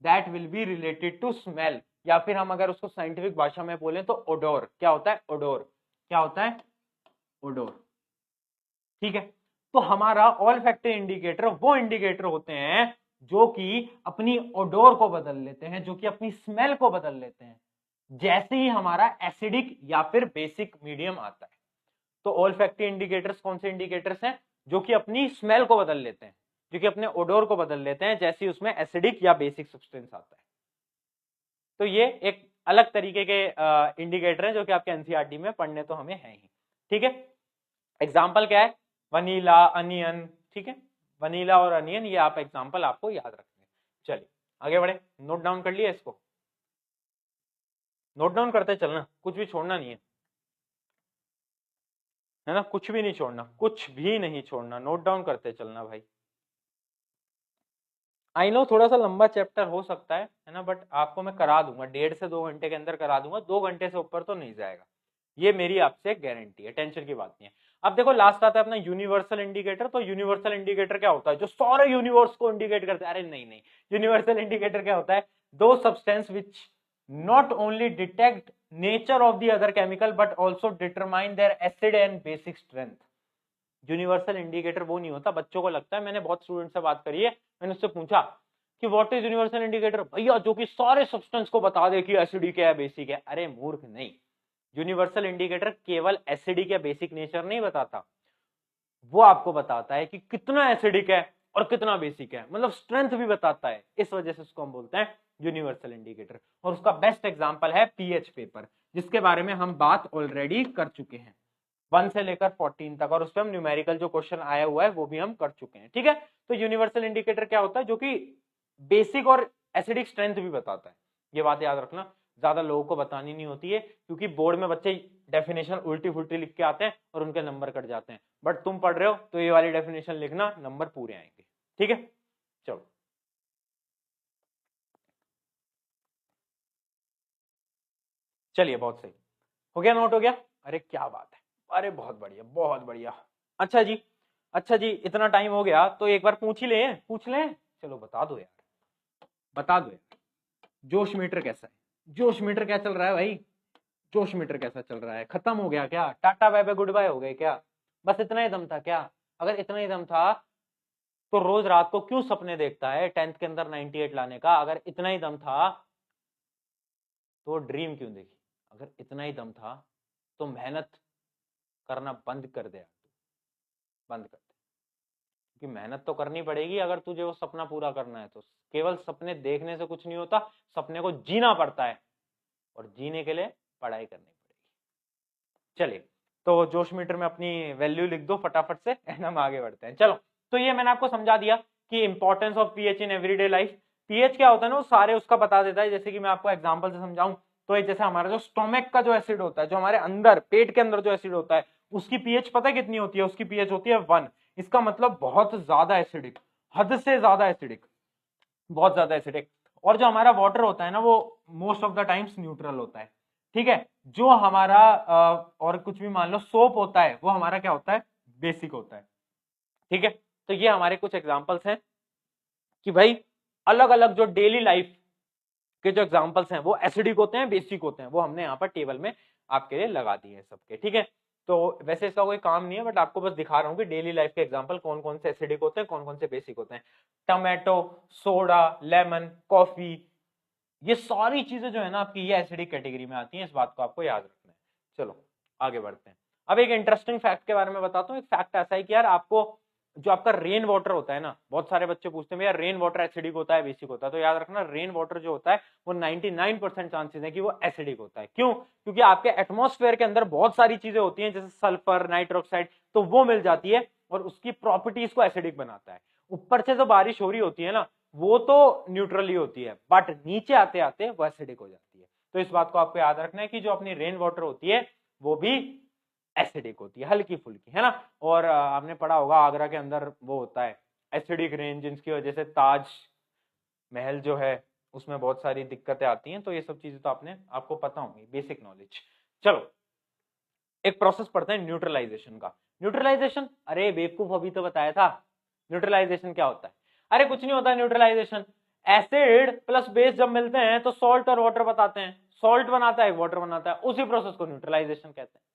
S1: that will be related to smell, या फिर हम अगर उसको साइंटिफिक भाषा में बोलें तो ओडोर। क्या होता है ओडोर, क्या होता है ओडोर, ठीक है। तो हमारा ऑल फैक्टर इंडिकेटर वो इंडिकेटर होते हैं जो कि अपनी ओडोर को बदल लेते हैं, जो कि अपनी स्मेल को बदल लेते हैं जैसे ही हमारा एसिडिक या फिर बेसिक मीडियम आता है। तो ऑल फैक्टर इंडिकेटर्स कौन से इंडिकेटर्स हैं, जो कि अपनी स्मेल को बदल लेते हैं, जो कि अपने ओडोर को बदल लेते हैं जैसे ही उसमें एसिडिक या बेसिक सब्सटेंस आता है। तो ये एक अलग तरीके के इंडिकेटर हैं जो कि आपके एनसीईआरटी में पढ़ने तो हमें है ही, ठीक है। एग्जाम्पल क्या है, वनीला, अनियन, ठीक है, वनीला और अनियन, ये आप एग्जाम्पल आपको याद रखने। चलिए आगे बढ़े, नोट डाउन कर लिया इसको, नोट डाउन करते चलना, कुछ भी छोड़ना नहीं है ना, कुछ भी नहीं छोड़ना, कुछ भी नहीं छोड़ना, नोट डाउन करते चलना भाई। आई नो थोड़ा सा लंबा चैप्टर हो सकता है ना, बट आपको मैं करा दूंगा, 1.5 से 2 घंटे के अंदर करा दूंगा, 2 घंटे से ऊपर तो नहीं जाएगा, ये मेरी आपसे गारंटी है, टेंशन की बात नहीं है। अब देखो लास्ट आता है अपना यूनिवर्सल इंडिकेटर। तो यूनिवर्सल इंडिकेटर क्या होता है, जो सारे यूनिवर्स को इंडिकेट करता है। अरे नहीं नहीं, यूनिवर्सल इंडिकेटर क्या होता है, दो substance which not only detect nature of the other chemical but also determine there acid and basic strength. Universal indicator वो नहीं होता, बच्चों को लगता है, मैंने बहुत स्टूडेंट से बात करी है, मैंने उससे पूछा कि व्हाट इज यूनिवर्सल इंडिकेटर, भैया जो कि सारे सब्सटेंस को बता दे कि एसिडिक है बेसिक है। अरे मूर्ख नहीं, यूनिवर्सल इंडिकेटर केवल एसिडिक या बेसिक नेचर नहीं बताता, वो आपको बताता है कि कितना एसिडिक है और कितना बेसिक है, मतलब स्ट्रेंथ भी बताता है। इस वजह से उसको हम बोलते हैं यूनिवर्सल इंडिकेटर। और उसका बेस्ट एग्जांपल है पीएच पेपर, जिसके बारे में हम बात ऑलरेडी कर चुके हैं 1 से लेकर 14 तक, और उस पर हम न्यूमेरिकल जो क्वेश्चन आया हुआ है वो भी हम कर चुके हैं, ठीक है। तो यूनिवर्सल इंडिकेटर क्या होता है, जो कि बेसिक और एसिडिक स्ट्रेंथ भी बताता है। ये बात याद रखना, ज्यादा लोगों को बतानी नहीं होती है, क्योंकि बोर्ड में बच्चे डेफिनेशन उल्टी फुल्टी लिख के आते हैं और उनके नंबर कट जाते हैं। बट तुम पढ़ रहे हो तो ये वाली डेफिनेशन लिखना, नंबर पूरे आएंगे, ठीक है। चलो चलिए, बहुत सही हो गया, नोट हो गया, अरे क्या बात है, अरे बहुत बढ़िया बहुत बढ़िया। अच्छा जी, अच्छा जी, इतना टाइम हो गया तो एक बार पूछ ही ले, पूछ लें, चलो बता दो यार, बता दो यार, जोश मीटर कैसा है, जोश मीटर क्या चल रहा है भाई, जोश मीटर कैसा चल रहा है, खत्म हो गया क्या, tata bye bye goodbye हो गए क्या, बस इतना ही दम था क्या? अगर इतना ही दम था तो रोज रात को क्यों सपने देखता है 10th के अंदर 98 लाने का? अगर इतना ही दम था तो ड्रीम क्यों देखी? अगर इतना ही दम था तो मेहनत करना बंद कर दे, बंद कर दे, क्योंकि मेहनत तो करनी पड़ेगी अगर तुझे वो सपना पूरा करना है तो। केवल सपने देखने से कुछ नहीं होता, सपने को जीना पड़ता है, और जीने के लिए पढ़ाई करनी पड़ेगी। चलिए, तो जोश मीटर में अपनी वैल्यू लिख दो फटाफट से एंड हम आगे बढ़ते हैं। चलो, तो ये मैंने आपको समझा दिया कि importance of pH in everyday life. PH क्या होता है ना, वो सारे उसका बता देता है। जैसे कि मैं आपको एग्जांपल से समझाऊं तो एक जैसे हमारा जो स्टोमक का जो एसिड होता है, जो हमारे अंदर पेट के अंदर जो एसिड होता है, उसकी पीएच पता है कितनी होती है? उसकी पीएच होती है 1। इसका मतलब बहुत ज्यादा एसिडिक, हद से ज्यादा एसिडिक, बहुत ज्यादा एसिडिक। और जो हमारा वाटर होता है ना, वो most of the times neutral होता है। ठीक है, जो हमारा और कुछ भी मान लो सोप होता है, वो हमारा क्या होता है? बेसिक होता है। ठीक है, तो ये हमारे कुछ एग्जांपल्स हैं कि भाई अलग अलग जो डेली लाइफ के जो एग्जांपल्स हैं वो एसिडिक होते हैं, बेसिक होते हैं, वो हमने यहाँ पर टेबल में आपके लिए लगा दिए हैं सबके। ठीक है, तो वैसे इसका कोई काम नहीं है, बट आपको बस दिखा रहा हूँ कि डेली लाइफ के एग्जांपल कौन कौन से एसिडिक होते हैं, कौन कौन से बेसिक होते हैं। टमाटो, सोडा, लेमन, कॉफी, ये सारी चीजें जो है ना आपकी, ये एसिडिक कैटेगरी में आती हैं। इस बात को आपको याद रखना है। चलो आगे बढ़ते हैं। अब एक इंटरेस्टिंग फैक्ट के बारे में बताता हूँ। एक फैक्ट ऐसा है कि यार आपको जो आपका रेन वाटर होता है ना, बहुत सारे बच्चे पूछते हैं यार रेन वाटर एसिडिक होता है बेसिक होता है? तो याद रखना, रेन वाटर जो होता है वो 99% चांसेस है कि वो एसिडिक होता है। क्यों? क्योंकि आपके एटमॉस्फेयर के अंदर बहुत सारी चीजें होती हैं, जैसे सल्फर, नाइट्रोक्साइड, तो वो मिल जाती है और उसकी प्रॉपर्टीज को एसिडिक बनाता है। ऊपर से जो बारिश हो रही होती है ना, वो तो न्यूट्रल ही होती है, बट नीचे आते आते वो एसिडिक हो जाती है। तो इस बात को आपको याद रखना है कि जो अपनी रेन वाटर होती है वो भी एसिडिक होती है, हल्की फुल्की, है ना। और आपने पढ़ा होगा आगरा के अंदर वो होता है एसिडिक रेन, जिसकी वजह से ताज महल जो है उसमें बहुत सारी दिक्कतें आती हैं। तो ये सब चीजें तो आपको पता होंगी, बेसिक नॉलेज। चलो एक प्रोसेस पढ़ते हैं न्यूट्रलाइजेशन का। न्यूट्रलाइजेशन, अरे बेवकूफ, अभी तो बताया था। न्यूट्रलाइजेशन क्या होता है? अरे कुछ नहीं होता न्यूट्रलाइजेशन। एसिड प्लस बेस जब मिलते हैं तो सॉल्ट और वाटर बताते हैं, सॉल्ट बनाता है, वाटर बनाता है, उसी प्रोसेस को न्यूट्रलाइजेशन कहते हैं।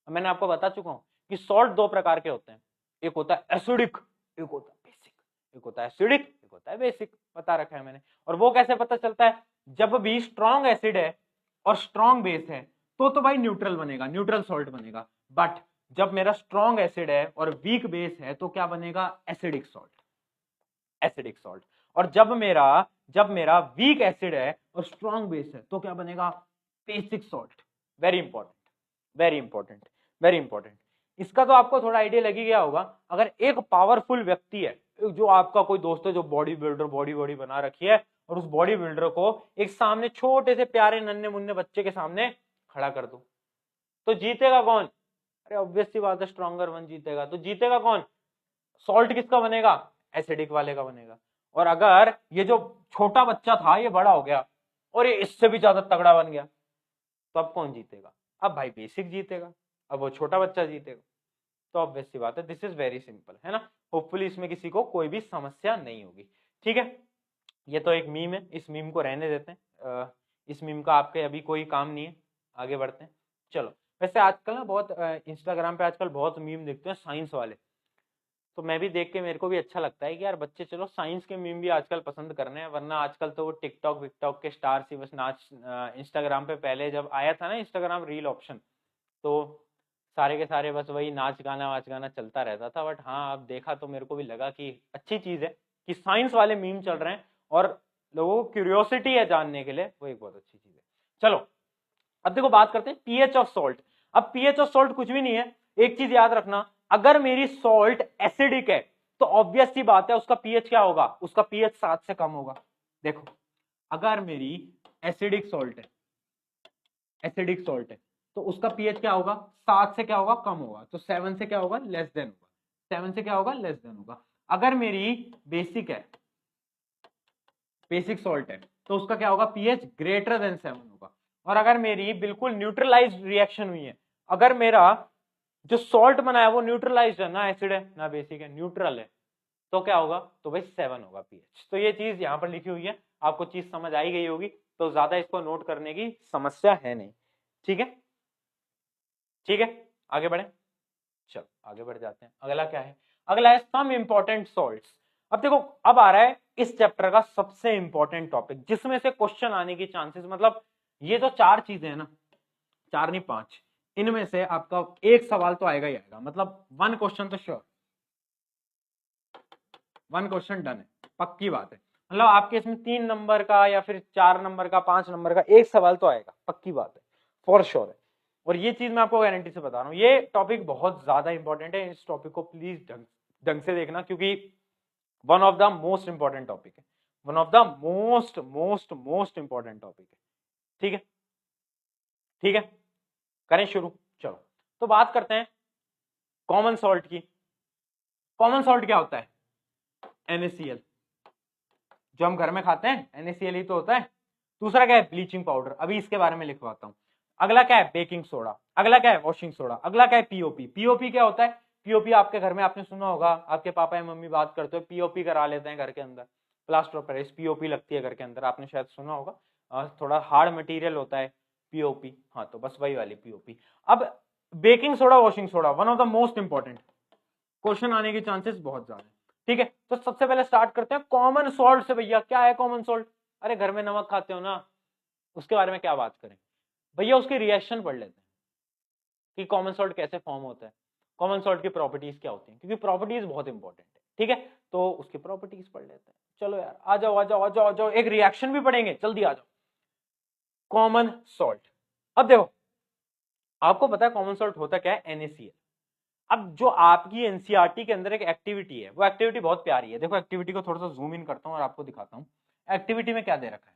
S1: मैंने आपको बता चुका हूं कि सॉल्ट दो प्रकार के होते हैं, एक होता है एसिडिक, एक होता है बेसिक। एक होता है एसिडिक, एक होता है बेसिक, बता रखा है मैंने। और वो कैसे पता चलता है? जब भी स्ट्रॉन्ग एसिड है और स्ट्रॉन्ग बेस है तो भाई न्यूट्रल बनेगा, न्यूट्रल सॉल्ट बनेगा। बट जब मेरा स्ट्रॉन्ग एसिड है और वीक बेस है तो क्या बनेगा? Acidic salt, acidic salt. और जब मेरा वीक एसिड है और स्ट्रॉन्ग बेस है तो क्या बनेगा? Basic salt. Very important, very important, very important. इसका तो आपको थोड़ा आइडिया लग ही गया होगा। अगर एक पावरफुल व्यक्ति है, जो आपका कोई दोस्त है जो बॉडी बिल्डर, बॉडी बॉडी बना रखी है, और उस बॉडी बिल्डर को एक सामने छोटे से प्यारे नन्हे मुन्ने बच्चे के सामने खड़ा कर दो, तो जीतेगा कौन? अरे ऑब्वियस सी बात है, स्ट्रॉन्गर वन जीतेगा। तो जीतेगा कौन? सॉल्ट किसका बनेगा? एसिडिक वाले का बनेगा। और अगर ये जो छोटा बच्चा था ये बड़ा हो गया और ये इससे भी ज्यादा तगड़ा बन गया, तो अब कौन जीतेगा? अब भाई बेसिक जीतेगा, अब वो छोटा बच्चा जीतेगा। तो ऑब्वियस सी बात है, दिस इज वेरी सिंपल, है ना। होपफुली इसमें किसी को कोई भी समस्या नहीं होगी। ठीक है, ये तो एक मीम है, इस मीम को रहने देते हैं। इस मीम का आपके अभी कोई काम नहीं है, आगे बढ़ते हैं। चलो, वैसे आजकल ना बहुत इंस्टाग्राम पे आजकल बहुत मीम दिखते हैं साइंस वाले, तो मैं भी देख के मेरे को भी अच्छा लगता है कि यार बच्चे चलो साइंस के मीम भी आजकल पसंद कर रहे हैं। वरना आजकल तो वो टिकटॉक विकटॉक के स्टार्स ही बस नाच, इंस्टाग्राम पे पहले जब आया था ना इंस्टाग्राम रील ऑप्शन, तो सारे के सारे बस वही नाच गाना चलता रहता था। बट हाँ, अब देखा तो मेरे को भी लगा कि अच्छी चीज है कि साइंस वाले मीम चल रहे हैं और लोगों को क्यूरियोसिटी है जानने के लिए, वो एक बहुत अच्छी चीज है। चलो अब देखो बात करते हैं पीएच ऑफ सॉल्ट। अब पीएच ऑफ सॉल्ट कुछ भी नहीं है, एक चीज याद रखना, अगर मेरी सॉल्ट एसिडिक है तो ऑब्वियस सी बात है उसका पीएच क्या होगा? उसका पीएच 7 से कम होगा। देखो अगर मेरी एसिडिक सॉल्ट है, एसिडिक सॉल्ट है, तो उसका पीएच क्या होगा? 7 से क्या होगा? कम होगा। तो 7 से क्या होगा? लेस देन होगा। 7 से क्या होगा? लेस देन होगा। अगर मेरी बेसिक है, बेसिक सॉल्ट है, तो उसका क्या होगा? पीएच ग्रेटर देन 7 होगा। और अगर मेरी बिल्कुल न्यूट्रलाइज्ड रिएक्शन हुई है, अगर मेरा जो सॉल्ट बना है वो न्यूट्रलाइज्ड है, ना एसिड है ना बेसिक है, न्यूट्रल है, तो क्या होगा? तो भाई 7 होगा पीएच। तो ये चीज यहाँ पर लिखी हुई है, आपको चीज समझ आई गई होगी, तो ज्यादा इसको नोट करने की समस्या है नहीं। ठीक है, ठीक है, आगे बढ़े, चलो आगे बढ़ जाते हैं। अगला क्या है, अगला है सम इंपॉर्टेंट सॉल्ट्स। अब देखो, अब आ रहा है इस चैप्टर का सबसे इंपॉर्टेंट टॉपिक, जिसमें से क्वेश्चन आने की चांसेस, मतलब ये जो चार चीजें है ना, चार नहीं पांच, इनमें से आपका एक सवाल तो आएगा ही आएगा, मतलब वन क्वेश्चन तो श्योर, वन क्वेश्चन डन है, पक्की बात है। मतलब आपके इसमें 3 नंबर का या फिर 4 नंबर का, 5 नंबर का एक सवाल तो आएगा, पक्की बात है, फॉर श्योर है। और ये चीज मैं आपको गारंटी से बता रहा हूं, ये टॉपिक बहुत ज्यादा इंपॉर्टेंट है। इस टॉपिक को प्लीज ढंग से देखना, क्योंकि one of the most important topic है, one of the most most most important topic है। ठीक है, ठीक है, करें शुरू, चलो। तो बात करते हैं कॉमन सॉल्ट की। कॉमन सॉल्ट क्या होता है, NaCl, जो हम घर में खाते हैं NaCl ही तो होता है। दूसरा क्या है, ब्लीचिंग पाउडर, अभी इसके बारे में लिखवाता हूं। अगला क्या है, बेकिंग सोडा। अगला क्या है, वॉशिंग सोडा। अगला क्या है, पीओपी। पीओपी क्या होता है, पीओपी आपके घर में आपने सुना होगा, आपके पापा या मम्मी बात करते हो, पीओपी करा लेते हैं घर के अंदर, प्लास्टर ऑफ पेरिस, पीओपी लगती है घर के अंदर, आपने शायद सुना होगा। थोड़ा हार्ड मटेरियल होता है पीओपी, हाँ, तो बस वही वाली पीओपी। अब baking soda, washing soda, one of the most important, question आने के चांसेस बहुत ज्यादा है। ठीक है, तो सबसे पहले स्टार्ट करते हैं कॉमन सॉल्ट से। भैया क्या है कॉमन सॉल्ट, अरे घर में नमक खाते हो ना, उसके बारे में क्या बात करें भैया, उसकी रिएक्शन पढ़ लेते हैं कि कॉमन सॉल्ट कैसे फॉर्म होता है, कॉमन सॉल्ट की प्रॉपर्टीज क्या होती हैं, क्योंकि प्रॉपर्टीज बहुत इंपॉर्टेंट है। ठीक है, तो उसकी प्रॉपर्टीज पढ़ लेते हैं। चलो यार, आ जाओ आ जाओ आ जाओ आ जाओ, एक रिएक्शन भी पढ़ेंगे, जल्दी आ जाओ। कॉमन सॉल्ट, अब देखो, आपको पता है कॉमन सॉल्ट होता क्या है, NaCl। अब जो आपकी एनसीईआरटी के अंदर एक एक्टिविटी है, वो एक्टिविटी बहुत प्यारी है। देखो एक्टिविटी को थोड़ा सा जूम इन करता हूं और आपको दिखाता हूं। एक्टिविटी में क्या दे रखा है,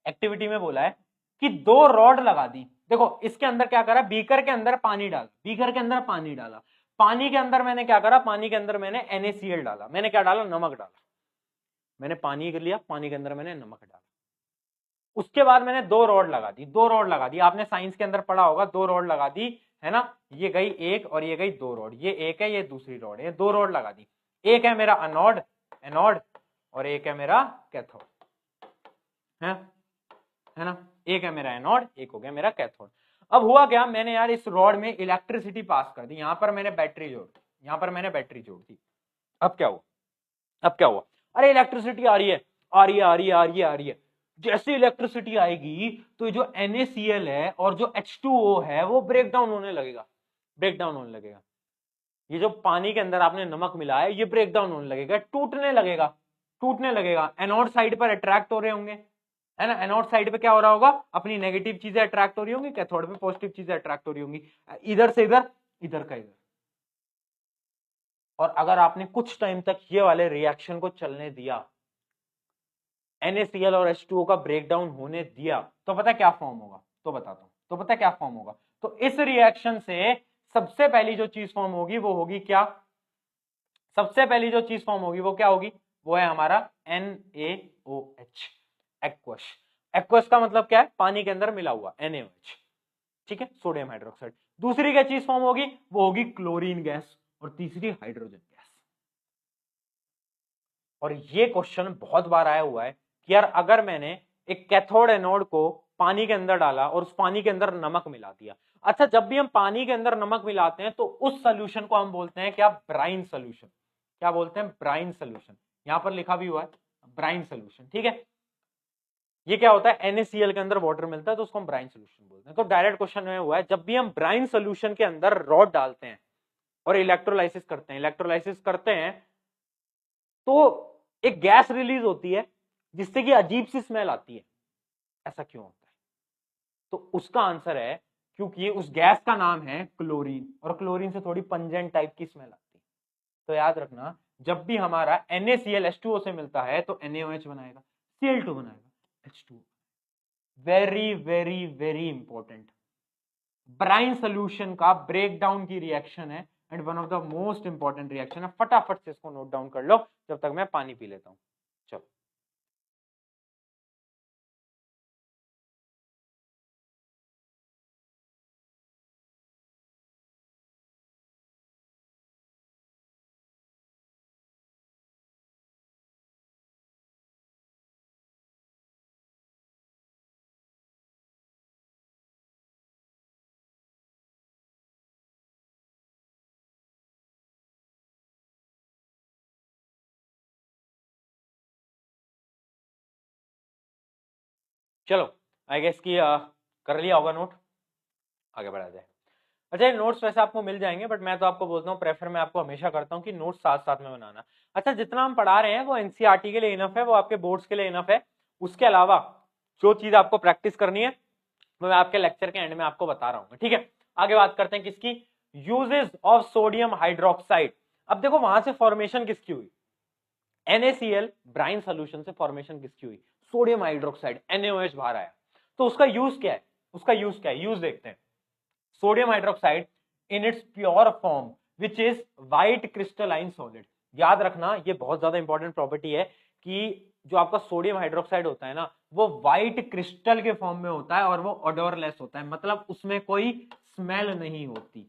S1: एक्टिविटी में बोला है कि 2 रॉड लगा दी। देखो इसके अंदर क्या करा, बीकर के अंदर पानी डाला, बीकर के अंदर पानी डाला, पानी के अंदर मैंने क्या करा, पानी के अंदर मैंने NaCl डाला, मैंने क्या डाला, नमक डाला। मैंने पानी कर लिया, पानी के अंदर मैंने नमक डाला। उसके बाद मैंने 2 रॉड लगा दी, 2 रॉड लगा दी, आपने साइंस के अंदर पढ़ा होगा, 2 रॉड लगा दी, है ना, ये गई एक और ये गई 2 रॉड, ये एक है ये दूसरी रॉड है, 2 रॉड लगा दी। एक है मेरा अनोड, एनोड, और एक है मेरा कैथोड, है ना, एक है मेरा एनोड, एक हो गया मेरा कैथोड। अब हुआ क्या, मैंने यार इस रॉड में इलेक्ट्रिसिटी पास कर दी, यहां पर मैंने बैटरी जोड़ दी, यहां पर मैंने बैटरी जोड़ दी। अब क्या हुआ, अब क्या हुआ, अरे इलेक्ट्रिसिटी आ रही है, आ रही है आ रही है आ रही है आ रही है। जैसे इलेक्ट्रिसिटी आएगी तो ये जो NaCl है और जो H2O है वो ब्रेक डाउन होने लगेगा, ब्रेक डाउन होने लगेगा। ये जो पानी के अंदर आपने नमक मिला है, ये ब्रेक डाउन होने लगेगा, टूटने लगेगा, टूटने लगेगा। एनोड साइड पर अट्रैक्ट हो रहे होंगे, है ना, एनोड साइड पे क्या हो रहा होगा, अपनी नेगेटिव चीजें अट्रैक्ट हो रही होंगी, कैथोड पे पॉजिटिव चीजें अट्रैक्ट हो रही होंगी, इधर से इधर, इधर का इधर। और अगर आपने कुछ टाइम तक ये वाले रिएक्शन को चलने दिया, NaCl और H2O का ब्रेकडाउन होने दिया, तो पता क्या फॉर्म होगा, तो बताता हूं, तो पता क्या फॉर्म होगा, तो इस रिएक्शन से सबसे पहली जो चीज फॉर्म होगी वो होगी क्या, सबसे पहली जो चीज फॉर्म होगी वो क्या होगी, वो है हमारा NaOH, एक्वस। एक्वस का मतलब क्या है, पानी के अंदर मिला हुआ NaOH, ठीक है, सोडियम हाइड्रोक्साइड। दूसरी क्या चीज फॉर्म होगी, वो होगी क्लोरीन गैस, और तीसरी हाइड्रोजन गैस। और ये क्वेश्चन बहुत बार आया हुआ है कि यार अगर मैंने एक कैथोड एनोड को पानी के अंदर डाला और उस पानी के अंदर नमक मिला दिया, अच्छा जब भी हम पानी के अंदर नमक मिलाते हैं तो उस सोल्यूशन को हम बोलते हैं क्या, ब्राइन सोल्यूशन। क्या बोलते हैं, ब्राइन सोल्यूशन। यहां पर लिखा भी हुआ है ब्राइन सोल्यूशन, ठीक है। ये क्या होता है, NaCl के अंदर वाटर मिलता है तो उसको हम ब्राइन सोल्यूशन बोलते हैं। तो डायरेक्ट क्वेश्चन में हुआ है, जब भी हम ब्राइन सोल्यूशन के अंदर रॉड डालते हैं और इलेक्ट्रोलाइसिस करते हैं, इलेक्ट्रोलाइसिस करते हैं तो एक गैस रिलीज होती है जिससे कि अजीब सी स्मेल आती है। ऐसा क्यों होता है, तो उसका आंसर है क्योंकि उस गैस का नाम है क्लोरीन, और क्लोरीन से थोड़ी पंजेंट टाइप की स्मेल आती है। तो याद रखना, जब भी हमारा NaCl H2O से मिलता है तो NaOH बनाएगा, Cl2 बनाएगा, H2O। Very very very important, brine solution का ब्रेक डाउन की रिएक्शन है and one of the most important reaction है। फटाफट से इसको नोट डाउन कर लो जब तक मैं पानी पी लेता हूं। चलो। चलो आई गेस की कर लिया होगा नोट, आगे बढ़ा जाए। अच्छा ये नोट्स वैसे आपको मिल जाएंगे, बट मैं तो आपको बोलता हूँ, प्रेफर मैं आपको हमेशा करता हूँ कि नोट्स साथ साथ में बनाना। अच्छा जितना हम पढ़ा रहे हैं वो एनसीईआरटी के लिए इनफ है, वो आपके बोर्ड्स के लिए इनफ है। उसके अलावा जो चीज आपको प्रैक्टिस करनी है वो मैं आपके लेक्चर के एंड में आपको बता रहा हूँ, ठीक है। आगे बात करते हैं किसकी, यूजेस ऑफ सोडियम हाइड्रोक्साइड। अब देखो वहां से फॉर्मेशन किसकी हुई, NaCl ब्राइन सोल्यूशन से फॉर्मेशन किसकी हुई, सोडियम हाइड्रोक्साइड NaOH बाहर आया। तो उसका यूज क्या है, उसका यूज क्या है, यूज देखते हैं। Sodium hydroxide in its pure form which is white crystalline solid. याद रखना ये बहुत ज्यादा इंपॉर्टेंट प्रॉपर्टी है कि जो आपका सोडियम हाइड्रोक्साइड होता है ना वो व्हाइट क्रिस्टल के फॉर्म में होता है और वो ओडोरलेस होता है, मतलब उसमें कोई स्मेल नहीं होती,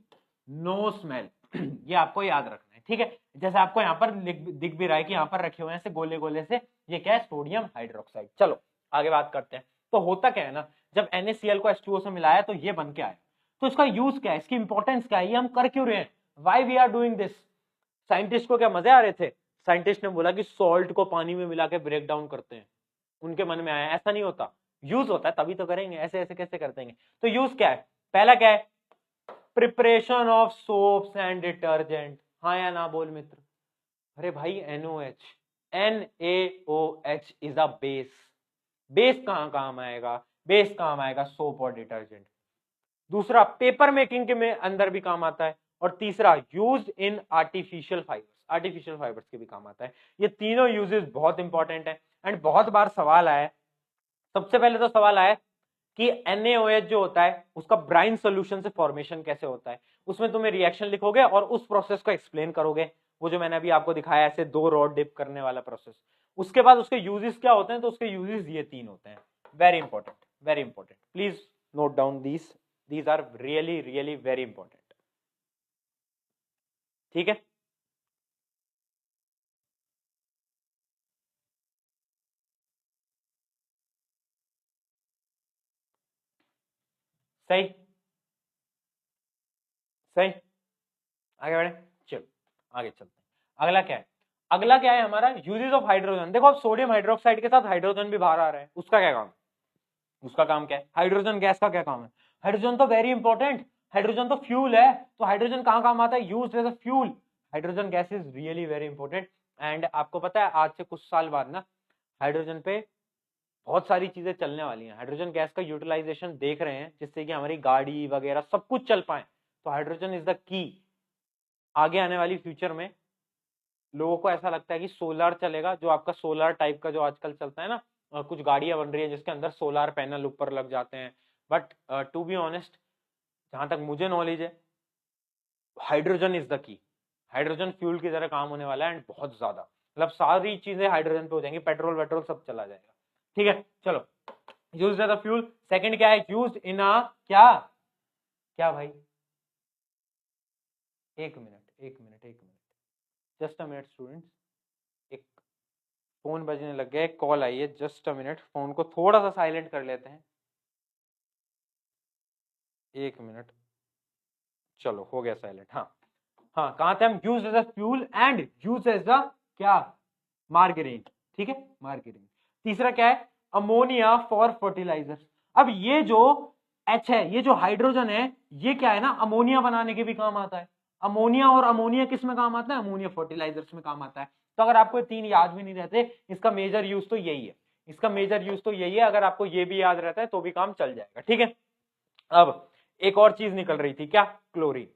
S1: नो स्मेल। ये आपको याद रखना है, ठीक है। जैसे आपको यहाँ पर दिख भी रहा है कि यहाँ पर रखे हुए हैं ऐसे गोले गोले से, ये क्या है, सोडियम हाइड्रोक्साइड। चलो आगे बात करते हैं। तो होता क्या है ना, जब NaCl को H2O से मिलाया तो ये बन के आया। तो इसका यूज क्या है, इसकी इंपॉर्टेंस क्या है, ये हम कर क्यों रहे हैं, why we are doing this. Scientist को क्या मजे आ रहे थे, साइंटिस्ट ने बोला कि सॉल्ट को पानी में मिला के ब्रेक डाउन करते हैं, उनके मन में आया, ऐसा नहीं होता, यूज होता है तभी तो करेंगे, ऐसे ऐसे कैसे कर देंगे। तो यूज क्या है, पहला क्या है, preparation of soaps and detergent. हाँ या ना बोल मित्र, अरे भाई NaOH, NaOH is a base. Base कहां काम आएगा, बेस काम आएगा सोप और डिटर्जेंट। दूसरा पेपर मेकिंग के में अंदर भी काम आता है, और तीसरा use in artificial fibres, artificial fibres के भी काम आता है। ये तीनों यूजेस बहुत इंपॉर्टेंट है एंड बहुत बार सवाल आया है। सबसे पहले तो सवाल आया कि NaOH जो होता है उसका ब्राइन सोल्यूशन से फॉर्मेशन कैसे होता है, उसमें तुम्हें रिएक्शन लिखोगे और उस प्रोसेस को एक्सप्लेन करोगे, वो जो मैंने अभी आपको दिखाया ऐसे 2 रॉड डिप करने वाला प्रोसेस। उसके बाद उसके यूजेस क्या होते हैं, तो उसके यूजेस ये 3 होते हैं। Very important, very important, please note down these are really really very important, ठीक है। सही, सही, आगे बढ़े, चलो आगे चलते हैं। अगला क्या है, अगला क्या है हमारा, यूजेस ऑफ हाइड्रोजन। देखो अब सोडियम हाइड्रोक्साइड के साथ हाइड्रोजन भी बाहर आ रहा है, उसका क्या काम है, उसका काम क्या है, हाइड्रोजन गैस का क्या काम है, हाइड्रोजन तो वेरी इंपॉर्टेंट, हाइड्रोजन तो फ्यूल है, तो हाइड्रोजन कहां काम आता है, used as a fuel. Hydrogen gas is really very important. And आपको पता है आज से कुछ साल बाद ना हाइड्रोजन पे बहुत सारी चीजें चलने वाली हैं, हाइड्रोजन गैस का यूटिलाइजेशन देख रहे हैं जिससे कि हमारी गाड़ी वगैरह सब कुछ चल पाए। तो हाइड्रोजन इज द की। आगे आने वाली फ्यूचर में लोगों को ऐसा लगता है कि सोलर चलेगा, जो आपका सोलर टाइप का जो आजकल चलता है ना, कुछ गाड़ियां बन रही है जिसके अंदर सोलर पैनल ऊपर लग जाते हैं। बट टू बी ऑनेस्ट, जहां तक मुझे नॉलेज है, hydrogen is the key. Hydrogen fuel की तरह काम होने वाला है एंड बहुत ज्यादा, मतलब सारी चीजें हाइड्रोजन पे हो जाएंगी, पेट्रोल वेट्रोल सब चला जाएगा, ठीक है। चलो use as a fuel. Second क्या है, यूज इन अ क्या, क्या भाई, एक मिनट एक मिनट एक minute, just a minute students, एक फोन बजने लग गया, एक कॉल आई है, जस्ट अ मिनट, फोन को थोड़ा सा साइलेंट कर लेते हैं, एक मिनट। चलो हो गया साइलेंट, हाँ हाँ, कहां थे हम, use as a fuel and use as a क्या, मार्गरीन, ठीक है, मार्गरीन। तीसरा क्या है, अमोनिया फॉर फर्टिलाइजर। अब ये जो H है, ये जो हाइड्रोजन है, ये क्या है ना, अमोनिया बनाने के भी काम आता है। अमोनिया और अमोनिया किस में काम आता है, अमोनिया फर्टिलाइजर्स में काम आता है। तो अगर आपको 3 याद भी नहीं रहते, इसका मेजर यूज तो यही है, इसका मेजर यूज तो यही है। अगर आपको ये भी याद रहता है तो भी काम चल जाएगा, ठीक है। अब एक और चीज निकल रही थी, क्या, क्लोरीन।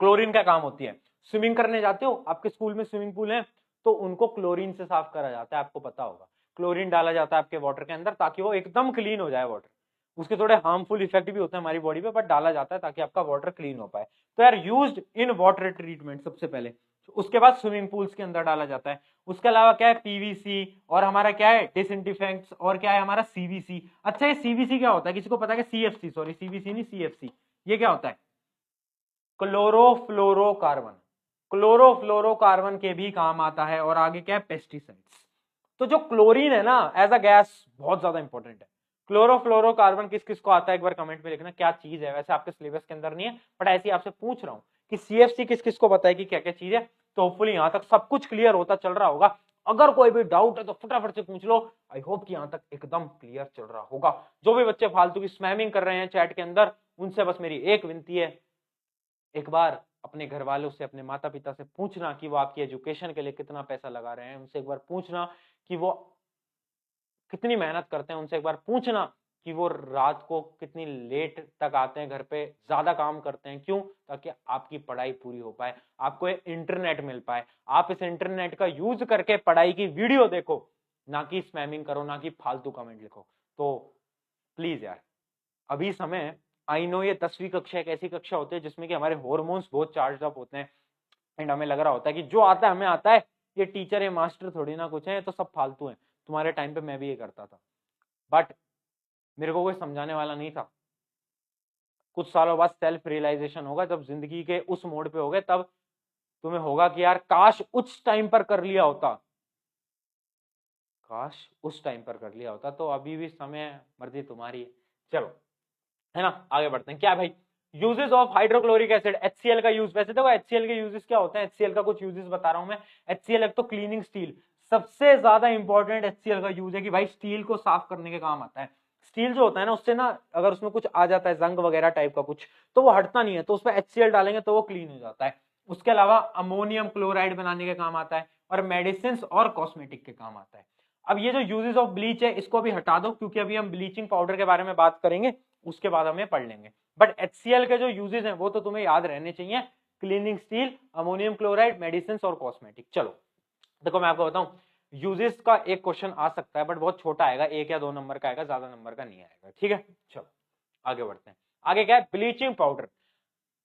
S1: क्लोरीन का काम होती है, स्विमिंग करने जाते हो, आपके स्कूल में स्विमिंग पूल है, तो उनको क्लोरीन से साफ करा जाता है, आपको पता होगा। क्लोरीन डाला जाता है आपके वाटर के अंदर ताकि वो एकदम क्लीन हो जाए वाटर। उसके थोड़े हार्मफुल इफेक्ट भी होते हैं हमारी बॉडी पे, बट डाला जाता है ताकि आपका वाटर क्लीन हो पाए। तो यार यूज्ड इन वाटर ट्रीटमेंट सबसे पहले, उसके बाद स्विमिंग पूल्स के अंदर डाला जाता है। उसके अलावा क्या है, PVC, और हमारा क्या है, डिसइंफेक्टेंट्स, और क्या है हमारा CVC। अच्छा ये CVC क्या होता है, किसी को पता है, CFC, सॉरी CVC नहीं CFC, ये क्या होता है, क्लोरोफ्लोरोकार्बन। क्लोरोफ्लोरोकार्बन के भी काम आता है। और आगे क्या है, पेस्टिसाइड्स। तो जो क्लोरीन है ना एज अ गैस बहुत ज्यादा इंपॉर्टेंट है। क्लोरोफ्लोरोकार्बन किस किस को आता है, एक बार कमेंट में लिखना क्या चीज है, वैसे आपके सिलेबस के अंदर नहीं है, बट ऐसे आपसे पूछ रहा हूं कि CFC किस किस को पता है कि क्या क्या चीज है। तो होपफुली यहां तक सब कुछ क्लियर होता चल रहा होगा। अगर कोई भी डाउट है तो फटाफट से पूछ लो। आई होप कि यहाँ तक एकदम क्लियर चल रहा होगा। जो भी बच्चे फालतू की स्पैमिंग कर रहे हैं चैट के अंदर, उनसे बस मेरी एक विनती है, एक बार अपने घर वालों से, अपने माता पिता से पूछना कि वो आपकी एजुकेशन के लिए कितना पैसा लगा रहे हैं। उनसे एक बार पूछना कि वो कितनी मेहनत करते हैं। उनसे एक बार पूछना कि वो रात को कितनी लेट तक आते हैं घर पे, ज्यादा काम करते हैं, क्यों? ताकि आपकी पढ़ाई पूरी हो पाए, आपको इंटरनेट मिल पाए, आप इस इंटरनेट का यूज करके पढ़ाई की वीडियो देखो, ना कि स्पैमिंग करो, ना कि फालतू कमेंट लिखो। तो प्लीज यार, अभी समय, आई नो ये 10वीं कक्षा एक ऐसी कक्षा होती है जिसमें कि हमारे हार्मोन्स बहुत चार्ज अप होते हैं एंड हमें लग रहा होता है कि जो आता है हमें आता है, ये टीचर है मास्टर थोड़ी ना कुछ है, तो सब फालतू है। तुम्हारे टाइम पे मैं भी ये करता था, बट मेरे को कोई समझाने वाला नहीं था। कुछ सालों बाद सेल्फ रियलाइजेशन होगा, जब जिंदगी के उस मोड़ पे होगे, तब तुम्हें होगा कि यार काश उस टाइम पर कर लिया होता, काश उस टाइम पर कर लिया होता। तो अभी भी समय, मर्जी तुम्हारी है। चलो, है ना, आगे बढ़ते हैं। क्या भाई, uses of hydrochloric acid, HCl का यूज। वैसे देखो HCl के यूजेस क्या होते हैं, HCl का कुछ यूजेस बता रहा हूं मैं। HCl एक तो क्लीनिंग स्टील, सबसे ज्यादा इंपॉर्टेंट HCl का यूज है कि भाई स्टील को साफ करने के काम आता है। स्टील जो होता है ना, उससे ना अगर उसमें कुछ आ जाता है, जंग वगैरह टाइप का कुछ, तो वो हटता नहीं है, तो उसमें HCl डालेंगे तो वो क्लीन हो जाता है। उसके अलावा अमोनियम क्लोराइड बनाने के काम आता है, और मेडिसिन और कॉस्मेटिक के काम आता है। अब ये जो यूजेस ऑफ ब्लीच है, इसको भी हटा दो, क्योंकि अभी हम ब्लीचिंग पाउडर के बारे में बात करेंगे, उसके बाद हमें पढ़ लेंगे। बट HCl के जो यूजेस हैं वो तो तुम्हें याद रहने चाहिए, cleaning steel, ammonium chloride, medicine और कॉस्मेटिक। चलो देखो, मैं आपको बताऊं, यूजेस का एक क्वेश्चन आ सकता है, बट बहुत छोटा आएगा, 1 या 2 नंबर का आएगा, ज्यादा नंबर का नहीं आएगा, ठीक है। चलो आगे बढ़ते हैं। आगे क्या है, ब्लीचिंग पाउडर।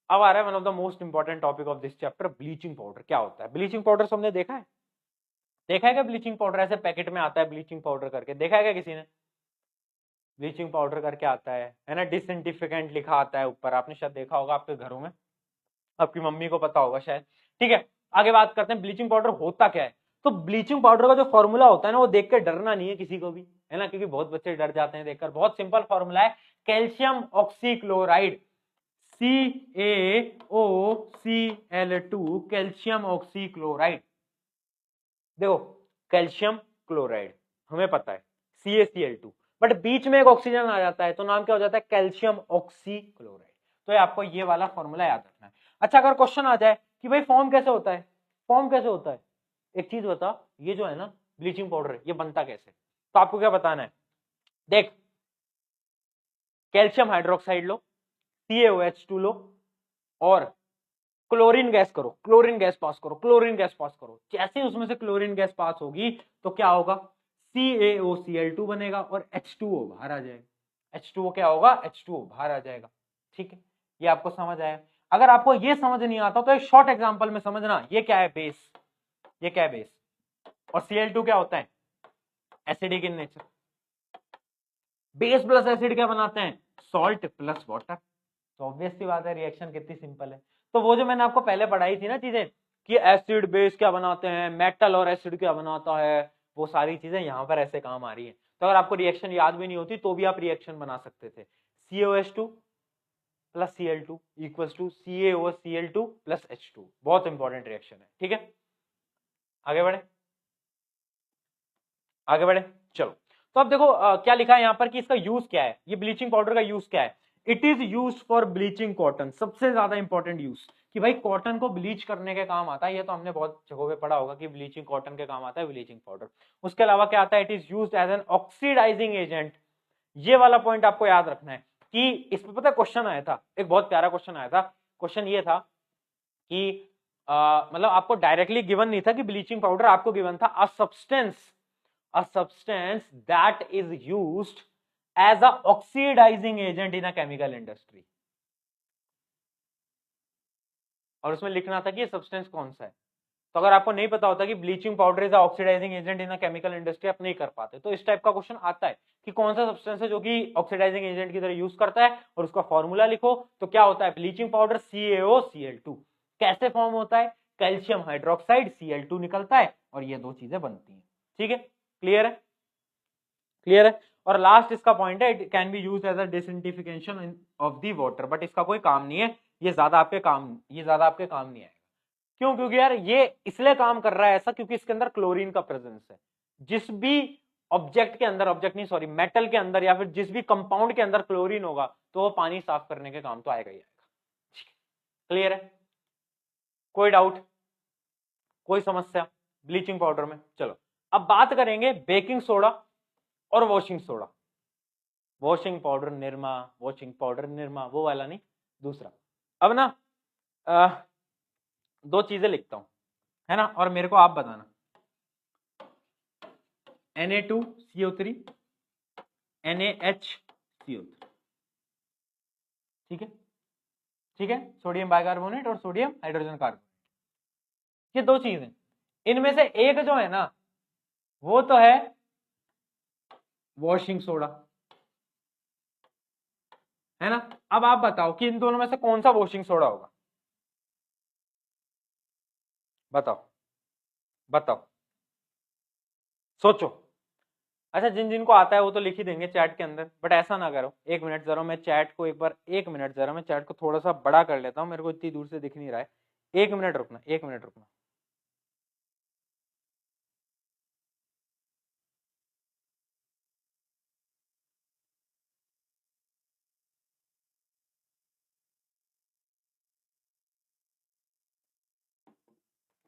S1: अब आ रहा है one of the most important topic of this chapter, bleaching powder क्या होता है। ब्लीचिंग पाउडर सबने देखा है, देखा है क्या? ब्लीचिंग पाउडर ऐसे पैकेट में आता है, ब्लीचिंग पाउडर करके, देखा है क्या किसी ने? ब्लीचिंग पाउडर करके आता है ना, डिसइंफिकेंट लिखा आता है ऊपर, आपने शायद देखा होगा आपके घरों में, आपकी मम्मी को पता होगा शायद। ठीक है, आगे बात करते हैं ब्लीचिंग पाउडर होता क्या है। तो ब्लीचिंग पाउडर का जो फॉर्मूला होता है ना, वो देख के डरना नहीं है किसी को भी, है ना, क्योंकि बहुत बच्चे डर जाते हैं देखकर। बहुत सिंपल फॉर्मूला है, calcium oxychloride, CaOCl2, calcium oxychloride. देखो, कैल्शियम क्लोराइड हमें पता है CaCl2, बट बीच में एक ऑक्सीजन आ जाता है, तो नाम क्या हो जाता है, कैल्शियम ऑक्सीक्लोराइड। तो आपको ये वाला फॉर्मूला याद रखना है। अच्छा, अगर क्वेश्चन आ जाए कि भाई फॉर्म कैसे होता है, फॉर्म कैसे होता है, एक चीज बता, ये जो है ना ब्लीचिंग पाउडर, ये बनता कैसे? तो आपको क्या बताना है, देख, कैल्शियम हाइड्रोक्साइड लो, CaOH2 लो, और क्लोरीन गैस करो, क्लोरीन गैस पास करो, क्लोरीन गैस पास करो। जैसे उसमें से क्लोरीन गैस पास होगी तो क्या होगा, CaOCl2 बनेगा और H2O बाहर आ जाएगा। H2O क्या होगा, H2O बाहर आ जाएगा। ठीक है, ये आपको समझ आया। अगर आपको ये समझ नहीं आता तो एक शॉर्ट एग्जांपल में समझना, ये क्या है, बेस, ये क्या है, बेस, और Cl2 क्या होता है, acidic in nature. Base plus acid क्या बनाते हैं, सॉल्ट प्लस वाटर। तो ऑब्वियस सी बात है, रिएक्शन कितनी सिंपल है। तो वो जो मैंने आपको पहले पढ़ाई थी ना चीजें, कि एसिड बेस क्या बनाते हैं, मेटल और एसिड क्या बनाता है, वो सारी चीजें यहाँ पर ऐसे काम आ रही है। तो अगर आपको रिएक्शन याद भी नहीं होती तो भी आप रिएक्शन बना सकते थे, COH2 plus Cl2 equals to CaOCl2 plus H2। बहुत इंपॉर्टेंट रिएक्शन है, ठीक है। आगे बढ़े, आगे बढ़े, चलो। तो अब देखो क्या लिखा है यहाँ पर कि इसका यूज क्या है, ये ब्लीचिंग पाउडर का यूज क्या है। It is use for bleaching cotton, सबसे ज्यादा इंपॉर्टेंट यूज, कि भाई कॉटन को ब्लीच करने के काम आता है। ये तो हमने बहुत जगहों पे पढ़ा होगा कि ब्लीचिंग कॉटन के काम आता है ब्लीचिंग पाउडर। उसके अलावा क्या आता है, it is used as an oxidising agent. ये वाला पॉइंट आपको याद रखना है कि इस पर पता क्वेश्चन आया था, एक बहुत प्यारा क्वेश्चन आया था। क्वेश्चन ये था कि मतलब आपको डायरेक्टली गिवन नहीं था कि ब्लीचिंग पाउडर, आपको गिवन था a substance that is used as a oxidizing agent in a chemical industry। और उसमें लिखना था कि ये सब्सटेंस कौन सा है। तो अगर आपको नहीं पता होता कि bleaching powder is oxidising agent in a chemical industry, आप नहीं कर पाते। तो इस टाइप का क्वेश्चन आता है कि कौन सा सब्सटेंस है जो कि ऑक्सीडाइजिंग एजेंट की तरह यूज करता है, और उसका फॉर्मूला लिखो। तो क्या होता है, ब्लीचिंग पाउडर CaOCl2। कैसे फॉर्म होता है, कैल्शियम हाइड्रोक्साइड, Cl2 निकलता है और ये दो चीजें बनती हैं। ठीक है, क्लियर है, क्लियर है। और लास्ट इसका पॉइंट है, it can be used as a disinfection of the water, but इसका कोई काम नहीं है, ये ज्यादा आपके काम नहीं आएगा। क्यों? क्योंकि यार ये इसलिए काम कर रहा है ऐसा क्योंकि इसके अंदर क्लोरीन का प्रेजेंस है। जिस भी ऑब्जेक्ट के अंदर, ऑब्जेक्ट नहीं सॉरी, मेटल के अंदर या फिर जिस भी कंपाउंड के अंदर क्लोरीन होगा तो वो पानी साफ करने के काम तो आएगा ही आएगा। क्लियर है? कोई डाउट, कोई समस्या ब्लीचिंग पाउडर में? चलो अब बात करेंगे बेकिंग सोडा और washing soda. Washing powder Nirma, washing powder Nirma, वो वाला नहीं, दूसरा। अब ना दो चीजें लिखता हूं, है ना, और मेरे को आप बताना। Na2CO3 NaHCO3, ठीक है? ठीक है, सोडियम बाइकार्बोनेट और सोडियम हाइड्रोजन कार्बोनेट, ये दो चीजें। इनमें से एक जो है ना वो तो है वॉशिंग सोडा, है ना। अब आप बताओ कि इन दोनों में से कौन सा वॉशिंग सोडा होगा? बताओ बताओ, सोचो। अच्छा, जिन जिनको आता है वो तो लिख ही देंगे चैट के अंदर, बट ऐसा ना करो। एक मिनट जरा, मैं चैट को एक बार, एक मिनट जरा, मैं चैट को थोड़ा सा बड़ा कर लेता हूं, मेरे को इतनी दूर से दिख नहीं रहा है। एक मिनट रुकना, एक मिनट रुकना।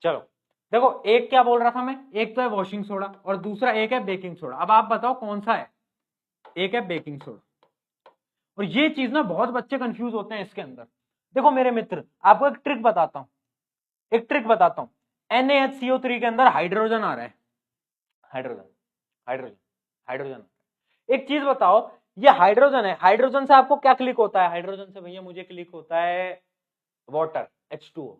S1: चलो देखो, एक क्या बोल रहा था मैं, एक तो है वॉशिंग सोडा और दूसरा एक है बेकिंग सोडा। अब आप बताओ कौन सा है? एक है बेकिंग सोडा। और ये चीज ना बहुत बच्चे कंफ्यूज होते हैं इसके अंदर। देखो मेरे मित्र, आपको एक ट्रिक बताता हूं, एक ट्रिक बताता हूं। NaHCO3 के अंदर हाइड्रोजन आ रहा है, हाइड्रोजन हाइड्रोजन हाइड्रोजन। एक चीज बताओ, ये हाइड्रोजन है, हाइड्रोजन से आपको क्या क्लिक होता है? हाइड्रोजन से भैया मुझे क्लिक होता है वाटर, H2O।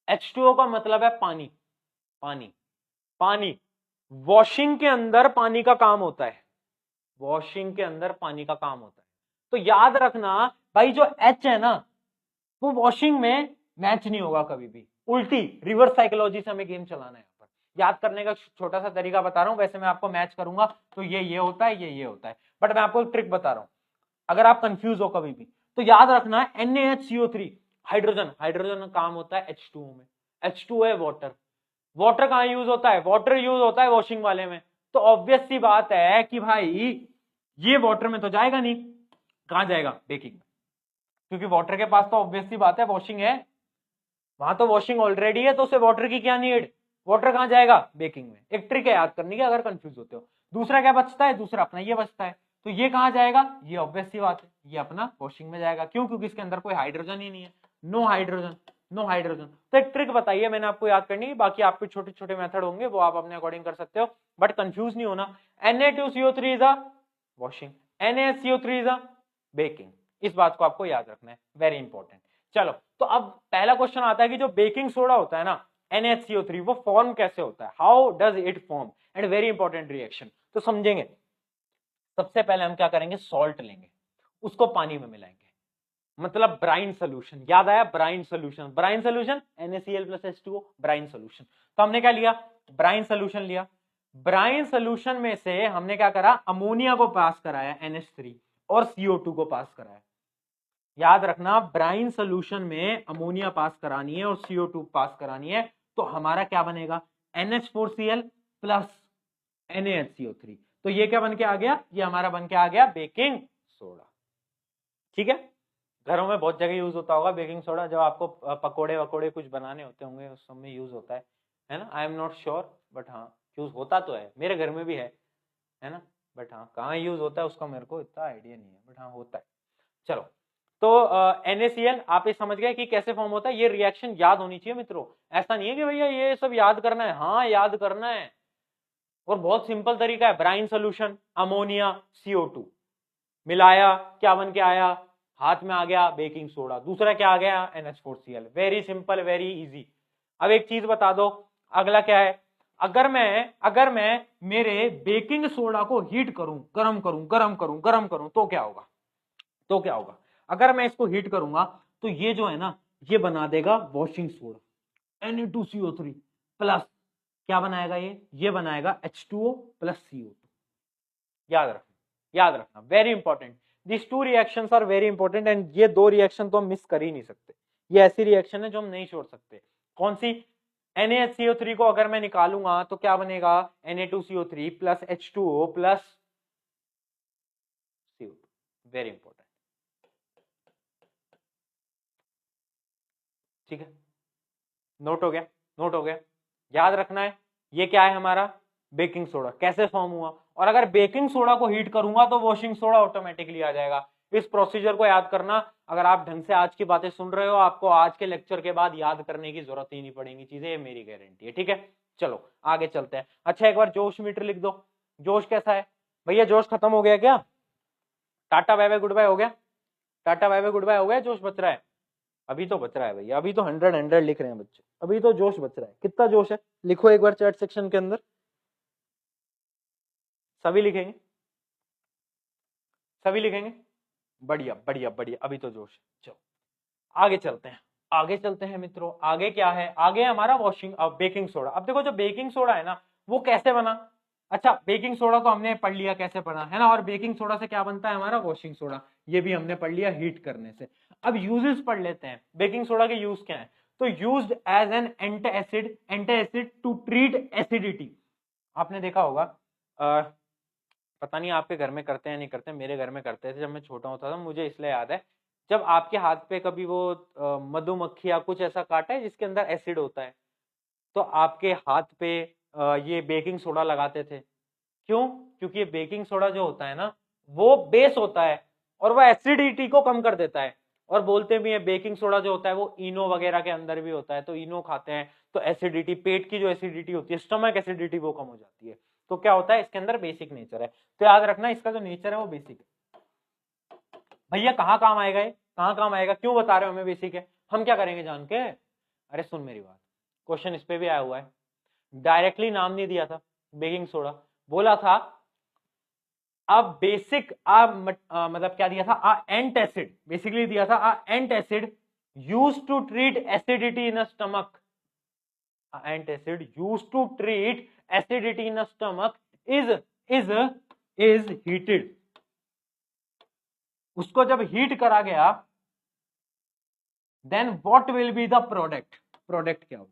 S1: H2O का मतलब है पानी, पानी, पानी। वॉशिंग के अंदर पानी का काम होता है, वॉशिंग के अंदर पानी का काम होता है। तो याद रखना भाई, जो H है ना वो वॉशिंग में मैच नहीं होगा कभी भी। उल्टी रिवर्स साइकोलॉजी से हमें गेम चलाना है। यहाँ पर याद करने का छोटा सा तरीका बता रहा हूं, वैसे मैं आपको मैच करूंगा तो ये होता है, ये होता है, बट मैं आपको एक ट्रिक बता रहा हूं। अगर आप कंफ्यूज हो कभी भी तो याद रखना, NaHCO3 हाइड्रोजन, हाइड्रोजन का काम होता है H2O में। H2O है वाटर। वाटर कहां यूज होता है? वाटर यूज होता है वॉशिंग वाले में। तो ऑब्वियस सी बात है कि भाई ये वाटर में तो जाएगा नहीं, कहां जाएगा? बेकिंग में, क्योंकि वाटर के पास तो ऑब्वियस सी बात है वॉशिंग है, वहां तो वॉशिंग ऑलरेडी है, तो उसे वाटर की क्या नीड? वाटर कहां जाएगा? बेकिंग में। एक ट्रिक है याद करने की अगर कंफ्यूज होते हो। दूसरा क्या बचता है? दूसरा अपना ये बचता है, तो ये कहां जाएगा? ये ऑब्वियस सी बात है, ये अपना वॉशिंग में जाएगा। क्यों? क्योंकि इसके अंदर कोई हाइड्रोजन ही नहीं है, नो हाइड्रोजन, नो हाइड्रोजन। तो एक ट्रिक बताइए मैंने आपको याद करनी है, बाकी आपके छोटे छोटे मेथड होंगे वो आप अपने अकॉर्डिंग कर सकते हो, बट कंफ्यूज नहीं होना। Na2CO3 is a washing, NaCO3 is a baking. इस बात को आपको याद रखना है, वेरी इंपॉर्टेंट। चलो, तो अब पहला क्वेश्चन आता है कि जो बेकिंग सोडा होता है ना NaCO3, वो फॉर्म कैसे होता है? How does it form? And very important reaction, तो समझेंगे। सबसे पहले हम क्या करेंगे? सॉल्ट लेंगे, उसको पानी में मिलाएंगे, मतलब ब्राइन सोल्यूशन। याद आया? Brine solution, brine solution NaCl+H2O, brine solution. तो हमने क्या लिया? ब्राइन सोल्यूशन लिया। ब्राइन सोल्यूशन में से हमने क्या करा? अमोनिया को पास कराया NH3 और CO2 को पास कराया। याद रखना, ब्राइन सोल्यूशन में अमोनिया पास करानी है और CO2 पास करानी है, तो हमारा क्या बनेगा? NH4Cl plus NaHCO3। तो ये क्या बन के आ गया? ये हमारा बन के आ गया बेकिंग सोडा। ठीक है, घरों में बहुत जगह यूज होता होगा बेकिंग सोडा, जब आपको पकोड़े वकोड़े कुछ बनाने होते होंगे उस समय यूज होता है ना। I am not sure, but हाँ यूज होता तो है, मेरे घर में भी है ना, बट हाँ कहाँ यूज होता है उसका मेरे को इतना आइडिया नहीं है, बट हाँ होता है। चलो, तो NaCl आप ये समझ गए कि कैसे फॉर्म होता है। ये रिएक्शन याद होनी चाहिए मित्रों, ऐसा नहीं है कि भैया ये सब याद करना है। हाँ याद करना है, और बहुत सिंपल तरीका है। ब्राइन सोल्यूशन, अमोनिया, CO2 मिलाया, क्या बन के आया? हाथ में आ गया बेकिंग सोडा। दूसरा क्या आ गया? NH4Cl। Very simple, very easy. अब एक चीज बता दो, अगला क्या है? अगर मैं मेरे बेकिंग सोडा को हीट करूं, गरम करूं, गरम करूं, गरम करूं, तो क्या होगा? तो क्या होगा? अगर मैं इसको हीट करूंगा तो ये जो है ना, ये बना देगा वॉशिंग सोडा, Na2CO3 प्लस क्या बनाएगा? ये बनाएगा H2O प्लस CO2। याद रखना, याद रखना, very important. This two reactions are very important, and ये दो रिएक्शन तो हम मिस कर ही नहीं सकते। ये ऐसी रिएक्शन है जो हम नहीं छोड़ सकते। कौन सी? NaHCO3 को अगर मैं निकालूंगा तो क्या बनेगा? Na2CO3 plus H2O plus CO2। Very important, ठीक है, नोट हो गया? नोट हो गया, याद रखना है। ये क्या है हमारा? Baking soda. कैसे फॉर्म हुआ? और अगर बेकिंग सोडा को हीट करूंगा तो वॉशिंग सोडा ऑटोमेटिकली आ जाएगा। इस प्रोसीजर को याद करना। अगर आप ढंग से आज की बातें सुन रहे हो, आपको आज के लेक्चर के बाद याद करने की जरूरत ही नहीं पड़ेगी चीजें, ये मेरी गारंटी है, ठीक है। चलो आगे चलते हैं। अच्छा, एक बार जोश मीटर लिख दो। जोश कैसा है भैया? जोश खत्म हो गया क्या? Tata bye bye goodbye हो गया? Tata bye bye goodbye हो गया? जोश बच रहा है? अभी तो बच रहा है भैया, अभी तो 100 लिख रहे हैं बच्चे, अभी तो जोश बच रहा है। कितना जोश है लिखो एक बार चैट सेक्शन के अंदर। सभी लिखेंगे? सभी लिखेंगे? बढ़िया बढ़िया बढ़िया, अभी तो जोश है। चलो आगे चलते हैं, आगे चलते हैं मित्रों। आगे क्या है? आगे हमारा वॉशिंग बेकिंग सोडा। अब देखो जो बेकिंग सोडा है ना, वो कैसे बना? अच्छा, बेकिंग सोडा तो हमने पढ़ लिया कैसे बना, है ना। और बेकिंग सोडा से क्या बनता है हमारा? Washing soda. ये भी हमने पढ़ लिया हीट करने से। अब यूजेस पढ़ लेते हैं। बेकिंग सोडा के यूज क्या है? तो used as an antacid to treat acidity. आपने देखा होगा, पता नहीं आपके घर में करते हैं नहीं करते, मेरे घर में करते थे जब मैं छोटा होता था। मुझे इसलिए याद है, जब आपके हाथ पे कभी वो मधुमक्खी या कुछ ऐसा काटा है जिसके अंदर एसिड होता है, तो आपके हाथ पे ये बेकिंग सोडा लगाते थे। क्यों? क्योंकि ये बेकिंग सोडा जो होता है ना, वो बेस होता है और वो एसिडिटी को कम कर देता है। और बोलते भी है बेकिंग सोडा जो होता है वो इनो वगैरह के अंदर भी होता है, तो इनो खाते हैं तो एसिडिटी, पेट की जो एसिडिटी होती है, स्टमक एसिडिटी, वो कम हो जाती है। तो क्या होता है, इसके अंदर बेसिक नेचर है। तो याद रखना इसका जो नेचर है वो बेसिक है। भैया कहाँ काम आएगा ये? कहाँ काम आएगा? क्यों बता रहे हो हमें बेसिक है? हम क्या करेंगे जान के? अरे सुन मेरी बात, क्वेश्चन इस पे भी आया हुआ है। डायरेक्टली नाम नहीं दिया था बेकिंग सोडा, बोला था अब बेसिक मतलब क्या दिया था? एंट एसिड, बेसिकली दिया था antacid use to treat acidity in a stomach. Antacid used to treat acidity in stomach is heated. उसको जब हीट करा गया, then what will be the product? Product क्या होगा?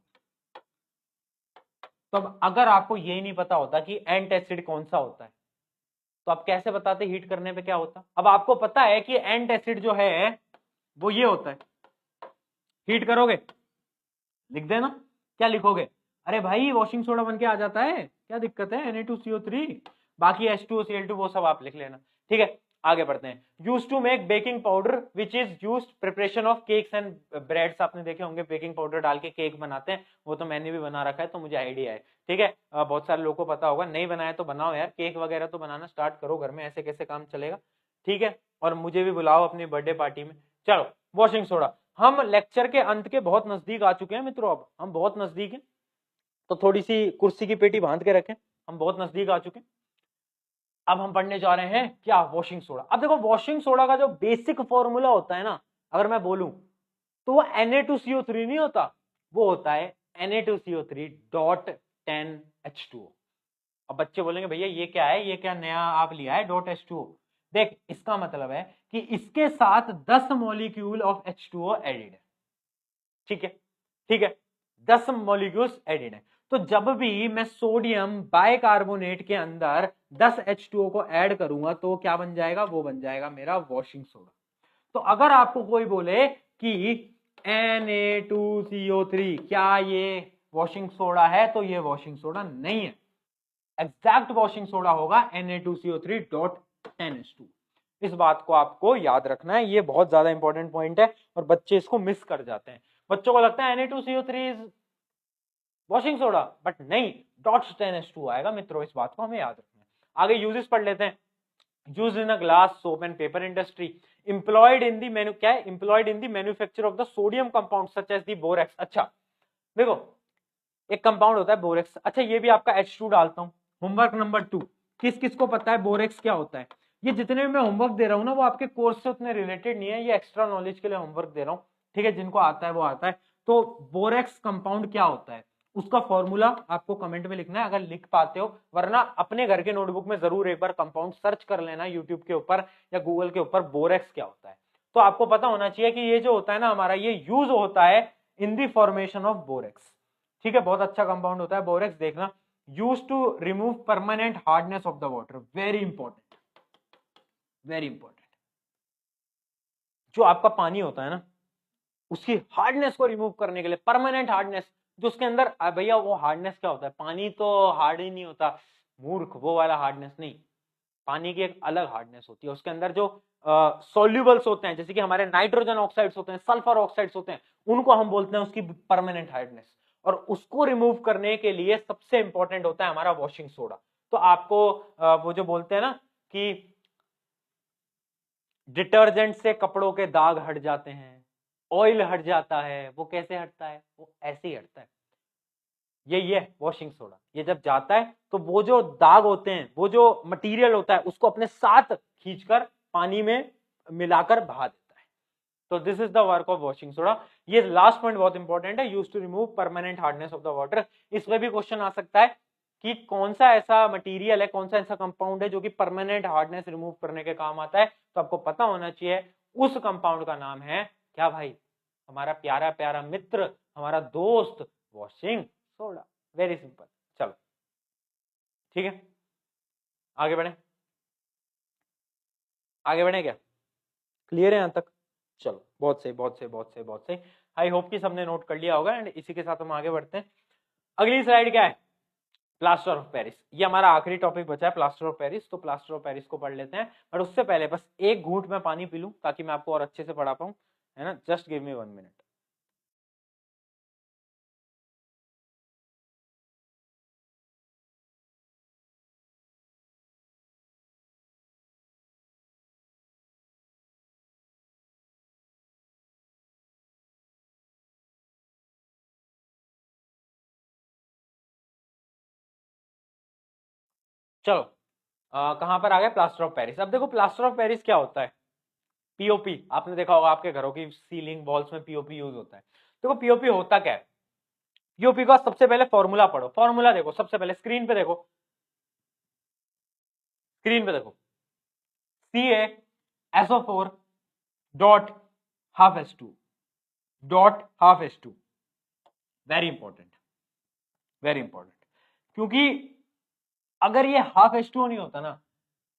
S1: तो अब अगर आपको यही नहीं पता होता कि एंटासिड कौन सा होता है, तो आप कैसे बताते हीट करने पे क्या होता? अब आपको पता है कि एंटासिड जो है वो ये होता है। हीट करोगे, लिख देना। क्या लिखोगे? अरे भाई वॉशिंग सोडा बन के आ जाता है, क्या दिक्कत है? Na2CO3, बाकी H2O, Cl2 वो सब आप लिख लेना, ठीक है। आगे बढ़ते हैं। Use to make baking powder which is used preparation of cakes and breads. आपने देखे होंगे बेकिंग पाउडर डाल के केक बनाते हैं, वो तो मैंने भी बना रखा है तो मुझे आइडिया है, ठीक है। बहुत सारे लोगों को पता होगा, नहीं बनाया तो बनाओ यार, केक वगैरह तो बनाना स्टार्ट करो घर में, ऐसे कैसे काम चलेगा, ठीक है। और मुझे भी बुलाओ अपनी बर्थडे पार्टी में। चलो वॉशिंग सोडा, हम लेक्चर के अंत के बहुत नजदीक आ चुके हैं मित्रों, अब हम बहुत नजदीक हैं, तो थोड़ी सी कुर्सी की पेटी बांध के रखें, हम बहुत नजदीक आ चुके हैं। अब हम पढ़ने जा रहे हैं क्या? Washing soda. अब देखो वॉशिंग सोडा का जो बेसिक फॉर्मूला होता है ना, अगर मैं बोलूं तो वो Na2CO3 नहीं होता, वो होता है Na2CO3.10H2O। अब बच्चे बोलेंगे भैया ये क्या है, ये क्या नया आप लिया है .H2O? देख इसका मतलब है कि इसके साथ 10 मॉलिक्यूल ऑफ H2O एडिड है, ठीक है, ठीक है, 10 मॉलिक्यूल्स एडिड है। तो जब भी मैं सोडियम बाइकार्बोनेट के अंदर 10 H2O को ऐड करूंगा तो क्या बन जाएगा? वो बन जाएगा मेरा वॉशिंग सोडा। तो अगर आपको कोई बोले कि Na2CO3 क्या ये वॉशिंग सोडा है, तो ये वॉशिंग सोडा नहीं है। एग्जैक्ट वॉशिंग सोडा होगा Na2CO3.10H2। इस बात को आपको याद रखना है, ये बहुत ज्यादा इंपॉर्टेंट पॉइंट है और बच्चे इसको मिस कर जाते हैं। बच्चों को लगता है Na2CO3 is washing soda, but नहीं, .10H2 आएगा मित्रों, इस बात को हमें याद रखना है। आगे यूजेस पढ़ लेते हैं। Use in a glass, soap and paper industry, employed in the क्या है? employed in the manufacture of the sodium compound such as the borax। अच्छा देखो एक कंपाउंड होता है बोरेक्स, अच्छा ये भी आपका H2 डालता हूं। होमवर्क नंबर 2, किस किस को पता है बोरेक्स क्या होता है? ये जितने भी मैं होमवर्क दे रहा हूं ना, वो आपके कोर्स से उतने रिलेटेड नहीं है, ये एक्स्ट्रा नॉलेज के लिए होमवर्क दे रहा हूं, ठीक है। जिनको आता है वो आता है। तो बोरेक्स कंपाउंड क्या होता है, उसका फॉर्मूला आपको कमेंट में लिखना है अगर लिख पाते हो, वरना अपने घर के नोटबुक में जरूर एक बार कंपाउंड सर्च कर लेना यूट्यूब के ऊपर या गूगल के ऊपर, बोरेक्स क्या होता है। तो आपको पता होना चाहिए कि ये जो होता है ना हमारा, ये यूज होता है in the formation of borax. ठीक है, बहुत अच्छा कंपाउंड होता है बोरेक्स, देखना। Used to remove permanent hardness of the water, very important, very important. जो आपका पानी होता है ना, उसकी हार्डनेस को रिमूव करने के लिए, परमानेंट हार्डनेस जो उसके अंदर, भैया वो हार्डनेस क्या होता है, पानी तो हार्ड ही नहीं होता मूर्ख, वो वाला हार्डनेस नहीं। पानी की एक अलग हार्डनेस होती है, उसके अंदर जो सॉल्यूबल्स होते हैं, जैसे कि हमारे नाइट्रोजन ऑक्साइड्स होते हैं, सल्फर ऑक्साइड्स होते हैं, उनको हम बोलते हैं उसकी परमानेंट हार्डनेस। और उसको रिमूव करने के लिए सबसे इंपॉर्टेंट होता है हमारा वॉशिंग सोडा। तो आपको वो जो बोलते हैं ना कि डिटर्जेंट से कपड़ों के दाग हट जाते हैं, ऑयल हट जाता है, वो कैसे हटता है, वो ऐसे ही हटता है। ये वॉशिंग सोडा, ये जब जाता है तो वो जो दाग होते हैं, वो जो मटेरियल होता है, उसको अपने साथ खींचकर पानी में मिलाकर बहा देता है। तो this is the work of washing soda. ये लास्ट पॉइंट बहुत इंपॉर्टेंट है, used to remove permanent hardness of the water. इसमें भी क्वेश्चन आ सकता है कि कौन सा ऐसा मटेरियल है, कौन सा ऐसा कंपाउंड है जो कि परमानेंट हार्डनेस रिमूव करने के काम आता है। तो आपको पता होना चाहिए उस कंपाउंड का नाम है क्या भाई, हमारा प्यारा प्यारा मित्र, हमारा दोस्त, वॉशिंग सोडा। Very simple. चलो ठीक है, आगे बढ़े, आगे बढ़े क्या, क्लियर है यहां तक? चलो बहुत सही, बहुत सही, बहुत सही, बहुत सही। आई होप कि सबने नोट कर लिया होगा। एंड इसी के साथ हम आगे बढ़ते हैं। अगली स्लाइड क्या है, प्लास्टर ऑफ पेरिस। ये हमारा आखिरी टॉपिक बचा है, प्लास्टर ऑफ पेरिस। तो प्लास्टर ऑफ पेरिस को पढ़ लेते हैं, और उससे पहले बस एक घूंट में पानी पी लूं ताकि मैं आपको और अच्छे से पढ़ा पाऊं, है ना। Just give me 1 minute. चलो कहां पर आ गए, प्लास्टर ऑफ पेरिस। अब देखो प्लास्टर ऑफ पेरिस क्या होता है, पीओपी। आपने देखा होगा आपके घरों की सीलिंग वॉल्स में पीओपी यूज होता है। देखो पीओपी होता क्या है, पीओपी का सबसे पहले फॉर्मूला पढ़ो। फॉर्मूला देखो, सबसे पहले स्क्रीन पे देखो, स्क्रीन पे देखो, CaSO4 dot half H2 dot half H2। Very important, very important, क्योंकि अगर ये हाफ H2 नहीं होता ना,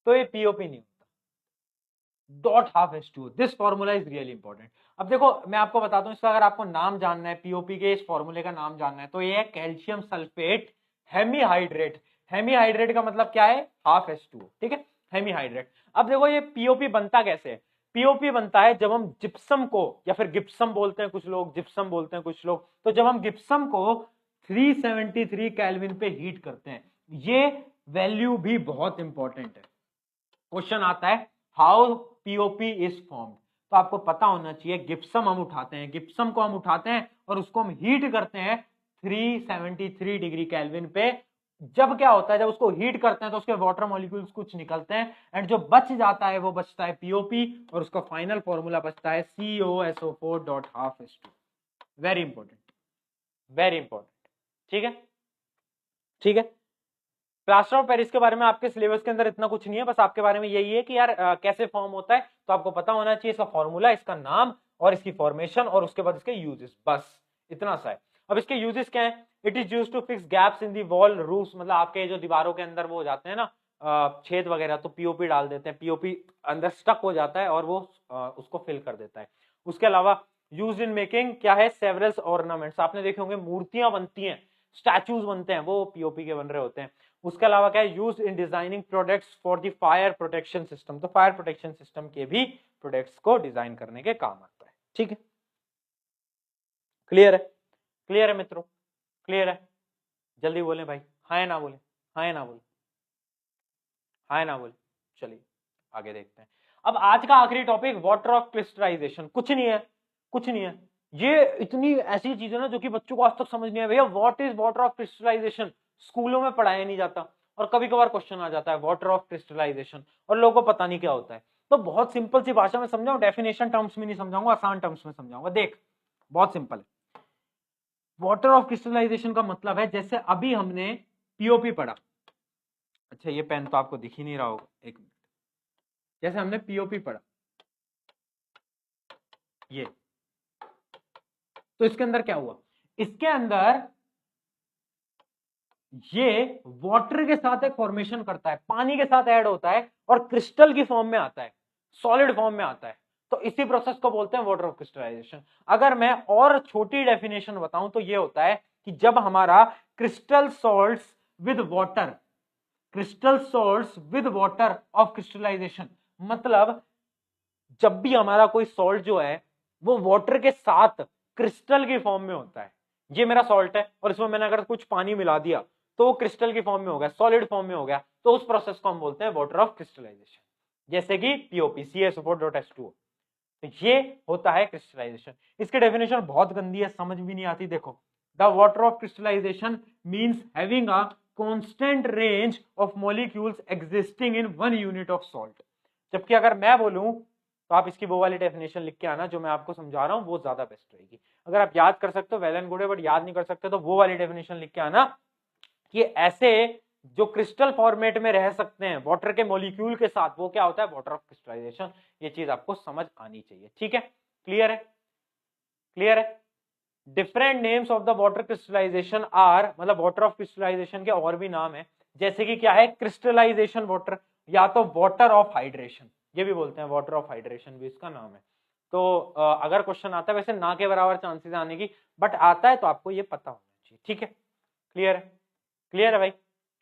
S1: तो ये पीओपी नहीं होता। Dot half H2, this formula is really important. अब देखो मैं आपको बताता हूं, इसका अगर आपको नाम जानना है, पीओपी के इस फॉर्मूले का नाम जानना है, तो ये है कैल्शियम सल्फेट हेमीहाइड्रेट। हेमीहाइड्रेट का मतलब क्या है, हाफ H2, ठीक है, हेमीहाइड्रेट। अब देखो ये पीओपी बनता कैसे है, पीओपी बनता है जब हम जिप्सम को, या फिर गिप्सम बोलते हैं कुछ लोग, जिप्सम बोलते हैं कुछ लोग, तो जब हम गिप्सम को 373 केल्विन पे हीट करते हैं। ये वैल्यू भी बहुत इंपॉर्टेंट है। क्वेश्चन आता है हाउ पीओपी इज फॉर्म्ड, तो आपको पता होना चाहिए गिप्सम हम उठाते हैं, गिप्सम को हम उठाते हैं और उसको हम हीट करते हैं 373 डिग्री केल्विन पे। जब क्या होता है, जब उसको हीट करते हैं तो उसके वाटर मॉलिक्यूल्स कुछ निकलते हैं, एंड जो बच जाता है वो बचता है पीओपी, और उसका फाइनल फॉर्मूला बचता है COSO4 dot half H2। Very important, very important, ठीक है, ठीक है। प्लास्टर ऑफ पेरिस के बारे में आपके सिलेबस के अंदर इतना कुछ नहीं है, बस आपके बारे में यही है कि यार कैसे फॉर्म होता है, तो आपको पता होना चाहिए इसका फॉर्मूला, इसका नाम, और इसकी फॉर्मेशन, और उसके बाद इसके यूजेस, बस इतना सा है। अब इसके यूजेस क्या है, it is used to fix gaps in the wall roofs, मतलब आपके जो दीवारों के अंदर वो हो जाते हैं ना छेद वगैरह, तो पीओपी डाल देते हैं, पीओपी अंदर स्टक हो जाता है और वो उसको फिल कर देता है। उसके अलावा यूज इन मेकिंग क्या है, सेवरल्स ऑर्नामेंट्स, आपने देखे होंगे मूर्तियां बनती हैं, स्टैचूज बनते हैं, वो पीओपी के बन रहे होते हैं। उसके अलावा क्या है, use in designing products for the fire protection system, तो फायर प्रोटेक्शन सिस्टम के भी प्रोडक्ट्स को डिजाइन करने के काम आता है, ठीक है। क्लियर है, क्लियर है मित्रों, क्लियर है? जल्दी बोले भाई, हाँ या ना बोले, हाँ या ना बोले, हाँ या ना बोले। चलिए आगे देखते हैं। अब आज का आखिरी टॉपिक, वाटर ऑफ क्रिस्टलाइजेशन। कुछ नहीं है, कुछ नहीं है, ये इतनी ऐसी चीज है ना जो कि बच्चों को आज तक समझ नहीं है। भैया what is water of crystallisation, स्कूलों में पढ़ाया नहीं जाता, और कभी कभार क्वेश्चन आ जाता है वाटर ऑफ क्रिस्टलाइजेशन, और लोगों को पता नहीं क्या होता है। तो बहुत सिंपल सी भाषा में समझाऊं, डेफिनेशन टर्म्स में नहीं समझाऊंगा, आसान टर्म्स में समझाऊंगा। देख बहुत सिंपल है, वाटर ऑफ क्रिस्टलाइजेशन का मतलब है, जैसे अभी हमने पीओपी पढ़ा, अच्छा ये पेन तो आपको दिख ही नहीं रहा होगा, एक मिनट, जैसे हमने पीओपी पढ़ा, ये तो इसके अंदर क्या हुआ, इसके अंदर ये वाटर के साथ एक फॉर्मेशन करता है, पानी के साथ ऐड होता है और क्रिस्टल की फॉर्म में आता है, सॉलिड फॉर्म में आता है। तो इसी प्रोसेस को बोलते हैं वाटर ऑफ क्रिस्टलाइजेशन। अगर मैं और छोटी डेफिनेशन बताऊं तो ये होता है कि जब हमारा crystal salts with water, crystal salts with water of crystallisation, मतलब जब भी हमारा कोई सॉल्ट जो है वो वाटर के साथ क्रिस्टल की फॉर्म में होता है। ये मेरा सॉल्ट है और इसमें मैंने अगर कुछ पानी मिला दिया तो वो क्रिस्टल की फॉर्म में हो गया, सॉलिड फॉर्म में हो गया, तो उस प्रोसेस को हम बोलते हैं वाटर ऑफ क्रिस्टलाइजेशन, जैसे कि पीओपी CaSO4.H2O। तो ये होता है क्रिस्टलाइजेशन। इसकी डेफिनेशन बहुत गंदी है, समझ भी नहीं आती। देखो, the water of crystallisation means having a constant range of molecules existing in 1 unit of salt. जबकि अगर मैं बोलूं तो आप इसकी वो वाली डेफिनेशन लिख के आना जो मैं आपको समझा रहा हूं, वो ज्यादा बेस्ट रहेगी। अगर आप याद कर सकते हो वेल एंड गुड है, बट याद नहीं कर सकते तो वो वाली डेफिनेशन लिख के आना कि ऐसे जो क्रिस्टल फॉर्मेट में रह सकते हैं वाटर के मॉलिक्यूल के साथ, वो क्या होता है, वाटर ऑफ क्रिस्टलाइजेशन। ये चीज आपको समझ आनी चाहिए, ठीक है? क्लियर है? क्लियर है? Different names of the water crystallisation are, मतलब वाटर ऑफ क्रिस्टलाइजेशन के और भी नाम है, जैसे कि क्या है, क्रिस्टलाइजेशन वाटर, या तो वाटर ऑफ हाइड्रेशन, ये भी बोलते हैं, वाटर ऑफ हाइड्रेशन भी इसका नाम है। तो अगर क्वेश्चन आता है, वैसे ना के बराबर चांसेस आने की, बट आता है तो आपको ये पता होना चाहिए, ठीक है? क्लियर है? क्लियर है भाई?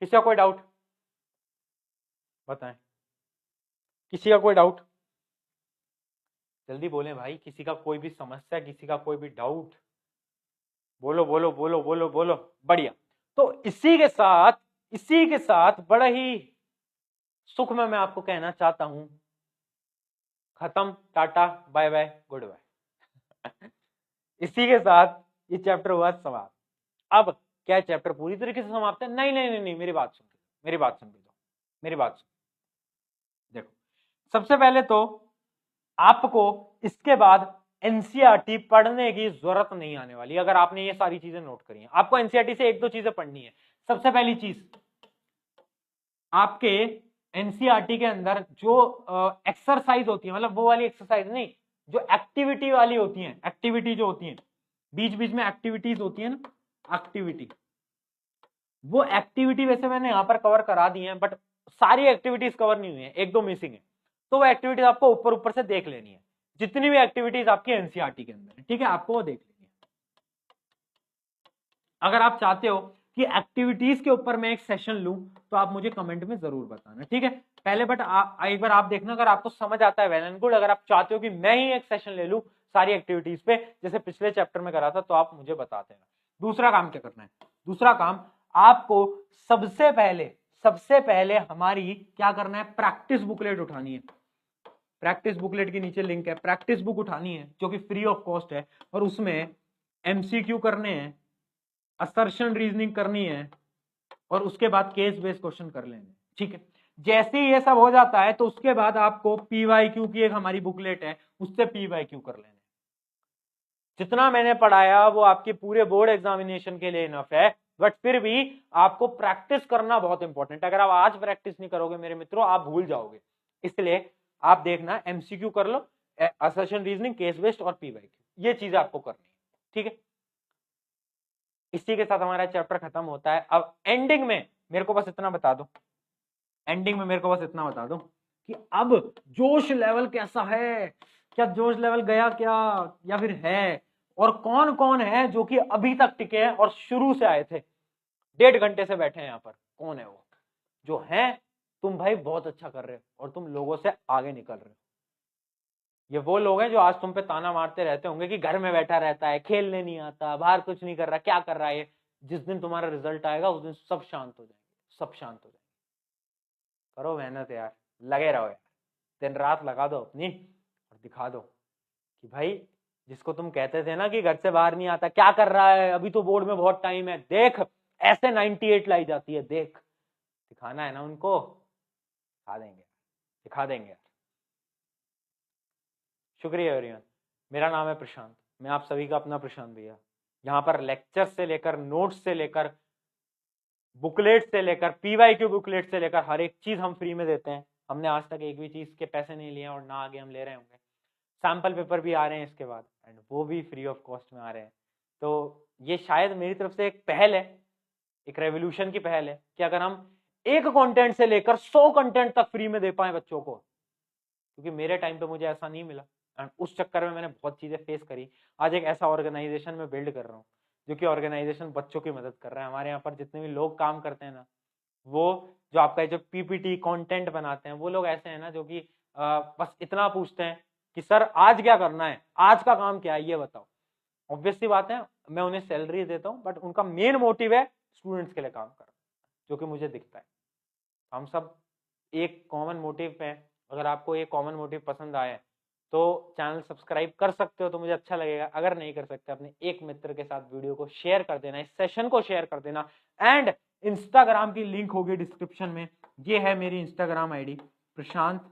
S1: किसी का कोई डाउट बताएं, किसी का कोई डाउट? जल्दी बोलें भाई, किसी का कोई भी समस्या, किसी का कोई भी डाउट, बोलो बोलो बोलो बोलो बोलो। बढ़िया। तो इसी के साथ बड़ा ही सुख में मैं आपको कहना चाहता हूं, खत्म, tata bye bye goodbye. इसी के साथ ये चैप्टर हुआ समाप्त। अब क्या चैप्टर पूरी तरीके से समाप्त है? नहीं नहीं नहीं नहीं, मेरी बात सुन, मेरी बात सुन दो, मेरी बात सुन। देखो, सबसे पहले तो आपको इसके बाद एनसीईआरटी पढ़ने की जरूरत नहीं आने वाली, अगर आपने ये सारी चीजें नोट करी हैं। आपको एनसीईआरटी से एक दो चीजें पढ़नी है। सबसे पहली चीज, आपके एनसीईआरटी के अंदर जो एक्सरसाइज होती है, मतलब वो वाली एक्सरसाइज नहीं, जो एक्टिविटी वाली होती है, एक्टिविटी जो होती है, बीच बीच में एक्टिविटीज होती है ना, एक्टिविटी, वो एक्टिविटी वैसे मैंने यहां पर कवर करा दी है, बट सारी एक्टिविटीज कवर नहीं हुई है, एक दो मिसिंग है, तो वो एक्टिविटीज आपको ऊपर ऊपर से देख लेनी है, जितनी भी एक्टिविटीज आपकी एनसीईआरटी के अंदर है, ठीक है? आपको वो देख लेनी है। अगर आप चाहते हो कि एक्टिविटीज के ऊपर मैं एक सेशन लूं तो आप मुझे कमेंट में जरूर बताना, ठीक है? पहले बट एक बार आप देखना, अगर आपको समझ आता है वेल एंड गुड। अगर आप चाहते हो कि मैं ही एक सेशन ले लूं सारी एक्टिविटीज पे, जैसे पिछले चैप्टर में करा था, तो आप मुझे बता देना। दूसरा काम क्या करना है? दूसरा काम आपको सबसे पहले हमारी क्या करना है, प्रैक्टिस बुकलेट उठानी है। प्रैक्टिस बुकलेट के नीचे लिंक है, प्रैक्टिस बुक उठानी है जो कि फ्री ऑफ कॉस्ट है, और उसमें एमसीक्यू करने हैं, असर्शन रीजनिंग करनी है, और उसके बाद केस बेस्ड क्वेश्चन कर लेंगे, ठीक है? जैसे ही ये सब हो जाता है तो उसके बाद आपको पीवाईक्यू की एक हमारी बुकलेट है, उससे पीवाईक्यू कर लेने। जितना मैंने पढ़ाया वो आपके पूरे बोर्ड एग्जामिनेशन के लिए इनफ है, बट फिर भी आपको प्रैक्टिस करना बहुत इंपॉर्टेंट है। अगर आप आज प्रैक्टिस नहीं करोगे मेरे मित्रों, आप भूल जाओगे। इसलिए आप देखना, एमसीक्यू कर लो, असर्शन रीजनिंग, केस बेस्ड और पीवाईक्यू, ये चीजें आपको करनी है, ठीक है? इसी के साथ हमारा चैप्टर खत्म होता है। अब एंडिंग में मेरे को बस इतना बता दो, एंडिंग में मेरे को बस इतना बता दो कि अब जोश लेवल कैसा है, क्या जोश लेवल गया क्या, या फिर है, और कौन कौन है जो कि अभी तक टिके हैं और शुरू से आए थे, 1.5 घंटे से बैठे हैं यहाँ पर, कौन है वो जो है? तुम भाई बहुत अच्छा कर रहे हो और तुम लोगों से आगे निकल रहे हो। ये वो लोग हैं जो आज तुम पे ताना मारते रहते होंगे कि घर में बैठा रहता है, खेलने नहीं आता, बाहर कुछ नहीं कर रहा, क्या कर रहा है ये। जिस दिन तुम्हारा रिजल्ट आएगा उस दिन सब शांत हो जाएंगे, सब शांत हो जाएंगे। करो मेहनत यार, लगे रहो यार, दिन रात लगा दो अपनी, और दिखा दो कि भाई जिसको तुम कहते थे ना कि घर से बाहर नहीं आता, क्या कर रहा है, अभी तो बोर्ड में बहुत टाइम है, देख ऐसे 98 लाई जाती है, देख। दिखाना है ना उनको, दिखा देंगे, दिखा देंगे यार। शुक्रिया एवरीवन। मेरा नाम है प्रशांत, मैं आप सभी का अपना प्रशांत भैया। यहाँ पर लेक्चर से लेकर, नोट्स से लेकर, बुकलेट से लेकर, पीवाईक्यू बुकलेट से लेकर, हर एक चीज हम फ्री में देते हैं। हमने आज तक एक भी चीज के पैसे नहीं लिए और ना आगे हम ले रहे होंगे। सैंपल पेपर भी आ रहे हैं इसके बाद, एंड वो भी फ्री ऑफ कॉस्ट में आ रहे हैं। तो ये शायद मेरी तरफ से एक पहल है, एक रेवोल्यूशन की पहल है कि अगर हम एक कंटेंट से लेकर 100 कंटेंट तक फ्री में दे पाए बच्चों को, क्योंकि मेरे टाइम पे मुझे ऐसा नहीं मिला एंड उस चक्कर में मैंने बहुत चीजें फेस करी। आज एक ऐसा ऑर्गेनाइजेशन में बिल्ड कर रहा हूँ जो कि ऑर्गेनाइजेशन बच्चों की मदद कर रहा है। हमारे यहाँ पर जितने भी लोग काम करते हैं ना, वो जो आपका जो पीपीटी कंटेंट बनाते हैं, वो लोग ऐसे हैं ना जो कि बस इतना पूछते हैं कि सर आज क्या करना है, आज का काम क्या है ये बताओ। ऑब्वियस सी बात है, मैं उन्हें सैलरी देता हूँ, बट उनका मेन मोटिव है स्टूडेंट्स के लिए काम करना, जो कि मुझे दिखता है। हम सब एक कॉमन मोटिव पे हैं। अगर आपको ये कॉमन मोटिव पसंद आए तो चैनल सब्सक्राइब कर सकते हो, तो मुझे अच्छा लगेगा। अगर नहीं कर सकते, अपने एक मित्र के साथ वीडियो को शेयर कर देना, इस सेशन को शेयर कर देना। एंड इंस्टाग्राम की लिंक होगी डिस्क्रिप्शन में। ये है मेरी इंस्टाग्राम आईडी prashant_KIRAT।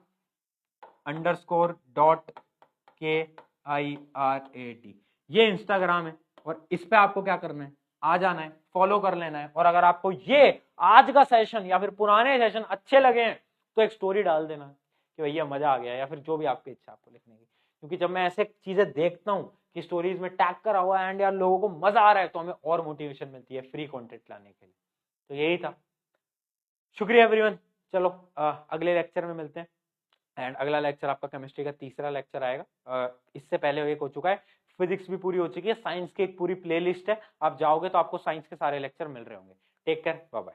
S1: ये इंस्टाग्राम है और इस पे आपको क्या करना है, आ जाना है, फॉलो कर लेना है। और अगर आपको ये आज का सेशन या फिर पुराने सेशन अच्छे लगे हैं तो एक स्टोरी डाल देना कि भैया मजा आ गया, या फिर जो भी आपकी इच्छा आपको लिखने की। क्योंकि जब मैं ऐसे चीजें देखता हूँ कि स्टोरीज में टैग करा हुआ है एंड यार लोगों को मजा आ रहा है, तो हमें और मोटिवेशन मिलती है फ्री कंटेंट लाने के लिए। तो यही था। शुक्रिया एवरीवन। चलो अगले लेक्चर में मिलते हैं। एंड अगला लेक्चर आपका केमिस्ट्री का तीसरा लेक्चर आएगा। इससे पहले एक हो चुका है, फिजिक्स भी पूरी हो चुकी है, साइंस की एक पूरी प्लेलिस्ट है। आप जाओगे तो आपको साइंस के सारे लेक्चर मिल रहे होंगे। Take care, bye bye.